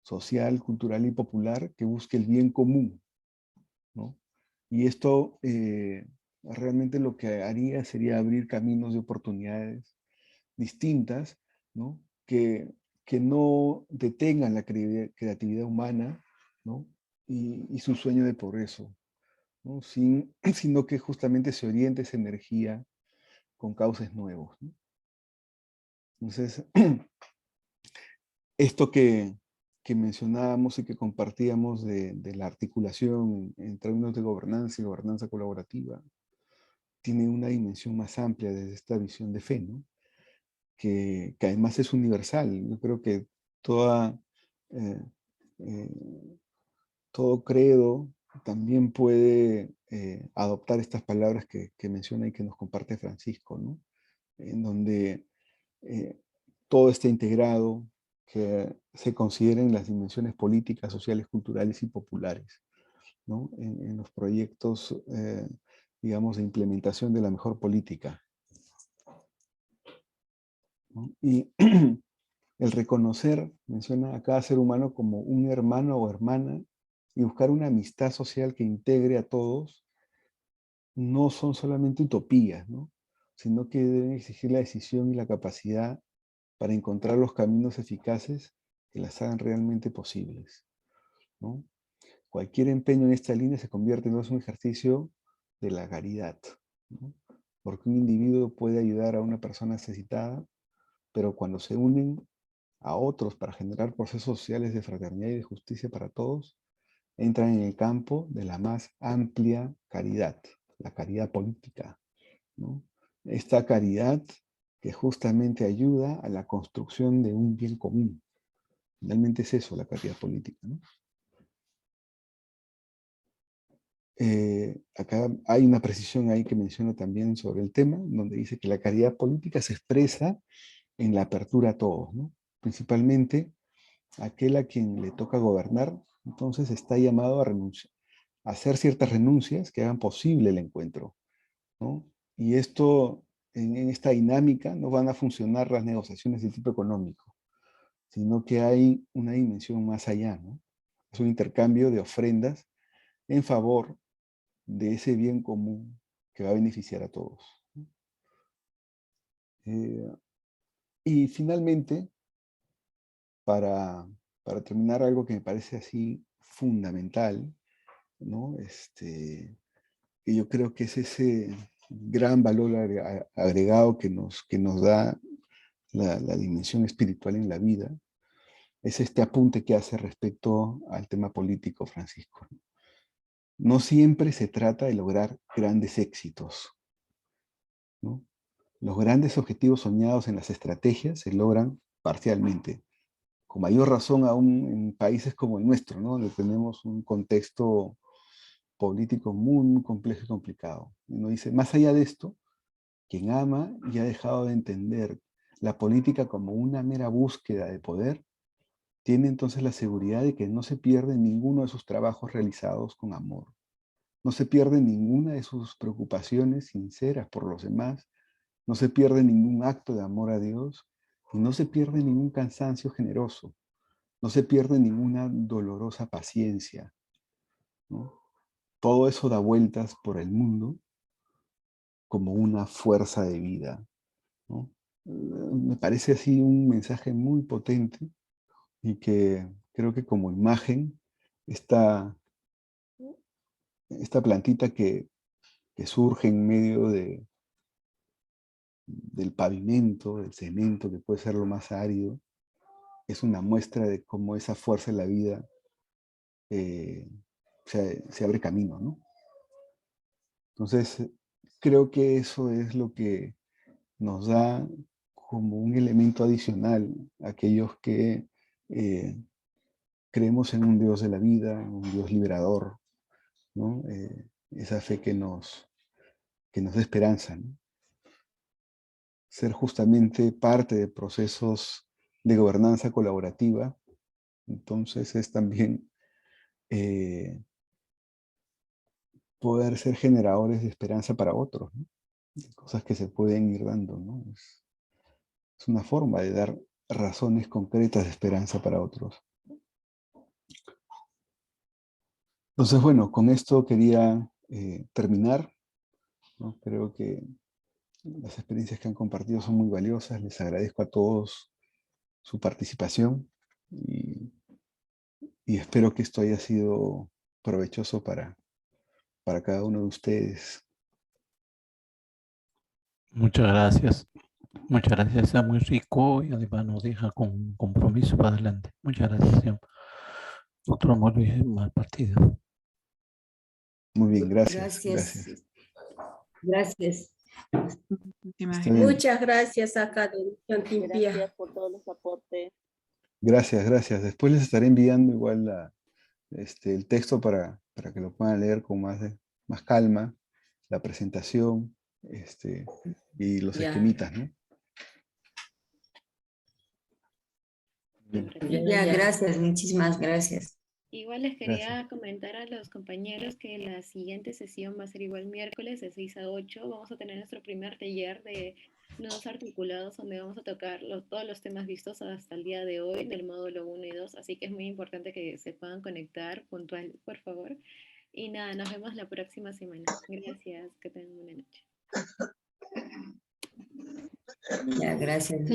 social, cultural y popular que busque el bien común, ¿no? Y esto realmente lo que haría sería abrir caminos de oportunidades distintas, ¿no?, que no detengan la creatividad humana, ¿no?, y su sueño de progreso, ¿no?, sino que justamente se oriente esa energía con cauces nuevos, ¿no? Entonces, esto que mencionábamos y que compartíamos de la articulación en términos de gobernanza y gobernanza colaborativa, tiene una dimensión más amplia desde esta visión de fe, ¿no?, que además es universal. Yo creo que toda, eh, eh, todo credo también puede adoptar estas palabras que menciona y que nos comparte Francisco, ¿no?, en donde todo está integrado, que se consideren las dimensiones políticas, sociales, culturales y populares, ¿no?, en los proyectos, digamos, de implementación de la mejor política, ¿no? Y El reconocer, menciona a cada ser humano como un hermano o hermana y buscar una amistad social que integre a todos, no son solamente utopías, ¿no? Sino que deben exigir la decisión y la capacidad para encontrar los caminos eficaces que las hagan realmente posibles, ¿no? Cualquier empeño en esta línea se convierte en un ejercicio de la caridad, ¿no? Porque un individuo puede ayudar a una persona necesitada, pero cuando se unen a otros para generar procesos sociales de fraternidad y de justicia para todos, entran en el campo de la más amplia caridad, la caridad política, ¿no? Esta caridad que justamente ayuda a la construcción de un bien común. Finalmente es eso, la caridad política, ¿no? Acá hay una precisión ahí que menciona también sobre el tema, donde dice que la caridad política se expresa en la apertura a todos, ¿no? Principalmente aquel a quien le toca gobernar, entonces está llamado a renunciar, a hacer ciertas renuncias que hagan posible el encuentro, ¿no? Y esto, en esta dinámica, no van a funcionar las negociaciones de tipo económico, sino que hay una dimensión más allá, ¿no? Es un intercambio de ofrendas en favor de ese bien común que va a beneficiar a todos. Y finalmente, para terminar, algo que me parece así fundamental, ¿no? Y yo creo que es ese gran valor agregado que nos da la dimensión espiritual en la vida, es este apunte que hace respecto al tema político, Francisco. No siempre se trata de lograr grandes éxitos, ¿no? Los grandes objetivos soñados en las estrategias se logran parcialmente, con mayor razón aún en países como el nuestro, ¿no? Donde tenemos un contexto político muy complejo y complicado. Y uno dice, más allá de esto, quien ama y ha dejado de entender la política como una mera búsqueda de poder, tiene entonces la seguridad de que no se pierde ninguno de sus trabajos realizados con amor. No se pierde ninguna de sus preocupaciones sinceras por los demás, no se pierde ningún acto de amor a Dios y no se pierde ningún cansancio generoso, no se pierde ninguna dolorosa paciencia, ¿no? Todo eso da vueltas por el mundo como una fuerza de vida, ¿no? Me parece así un mensaje muy potente y que creo que como imagen esta plantita que surge en medio del pavimento, del cemento, que puede ser lo más árido, es una muestra de cómo esa fuerza de la vida se abre camino, ¿no? Entonces, creo que eso es lo que nos da como un elemento adicional a aquellos que creemos en un Dios de la vida, en un Dios liberador, ¿no? Esa fe que nos da esperanza, ¿no? Ser justamente parte de procesos de gobernanza colaborativa, entonces es también poder ser generadores de esperanza para otros, ¿no? Cosas que se pueden ir dando, ¿no? Es una forma de dar razones concretas de esperanza para otros. Entonces, bueno, con esto quería terminar, ¿no? Creo que las experiencias que han compartido son muy valiosas. Les agradezco a todos su participación y espero que esto haya sido provechoso para cada uno de ustedes. Muchas gracias. Muchas gracias, está muy rico y además nos deja con compromiso para adelante. Muchas gracias, señor. Doctor Amor Luis, mal partido. Muy bien, gracias. Gracias. Gracias. Está bien. Muchas gracias a Academia Timpía. Gracias por todos los aportes. Gracias. Después les estaré enviando igual el texto para que lo puedan leer con más calma, la presentación y los esquemitas, ¿no? Ya, gracias, muchísimas gracias. Igual les quería comentar a los compañeros que la siguiente sesión va a ser igual miércoles de 6 a 8. Vamos a tener nuestro primer taller de nodos articulados donde vamos a tocar todos los temas vistos hasta el día de hoy del módulo 1 y 2, así que es muy importante que se puedan conectar puntual, por favor. Y nada, nos vemos la próxima semana. Gracias, que tengan buena noche. Ya, gracias.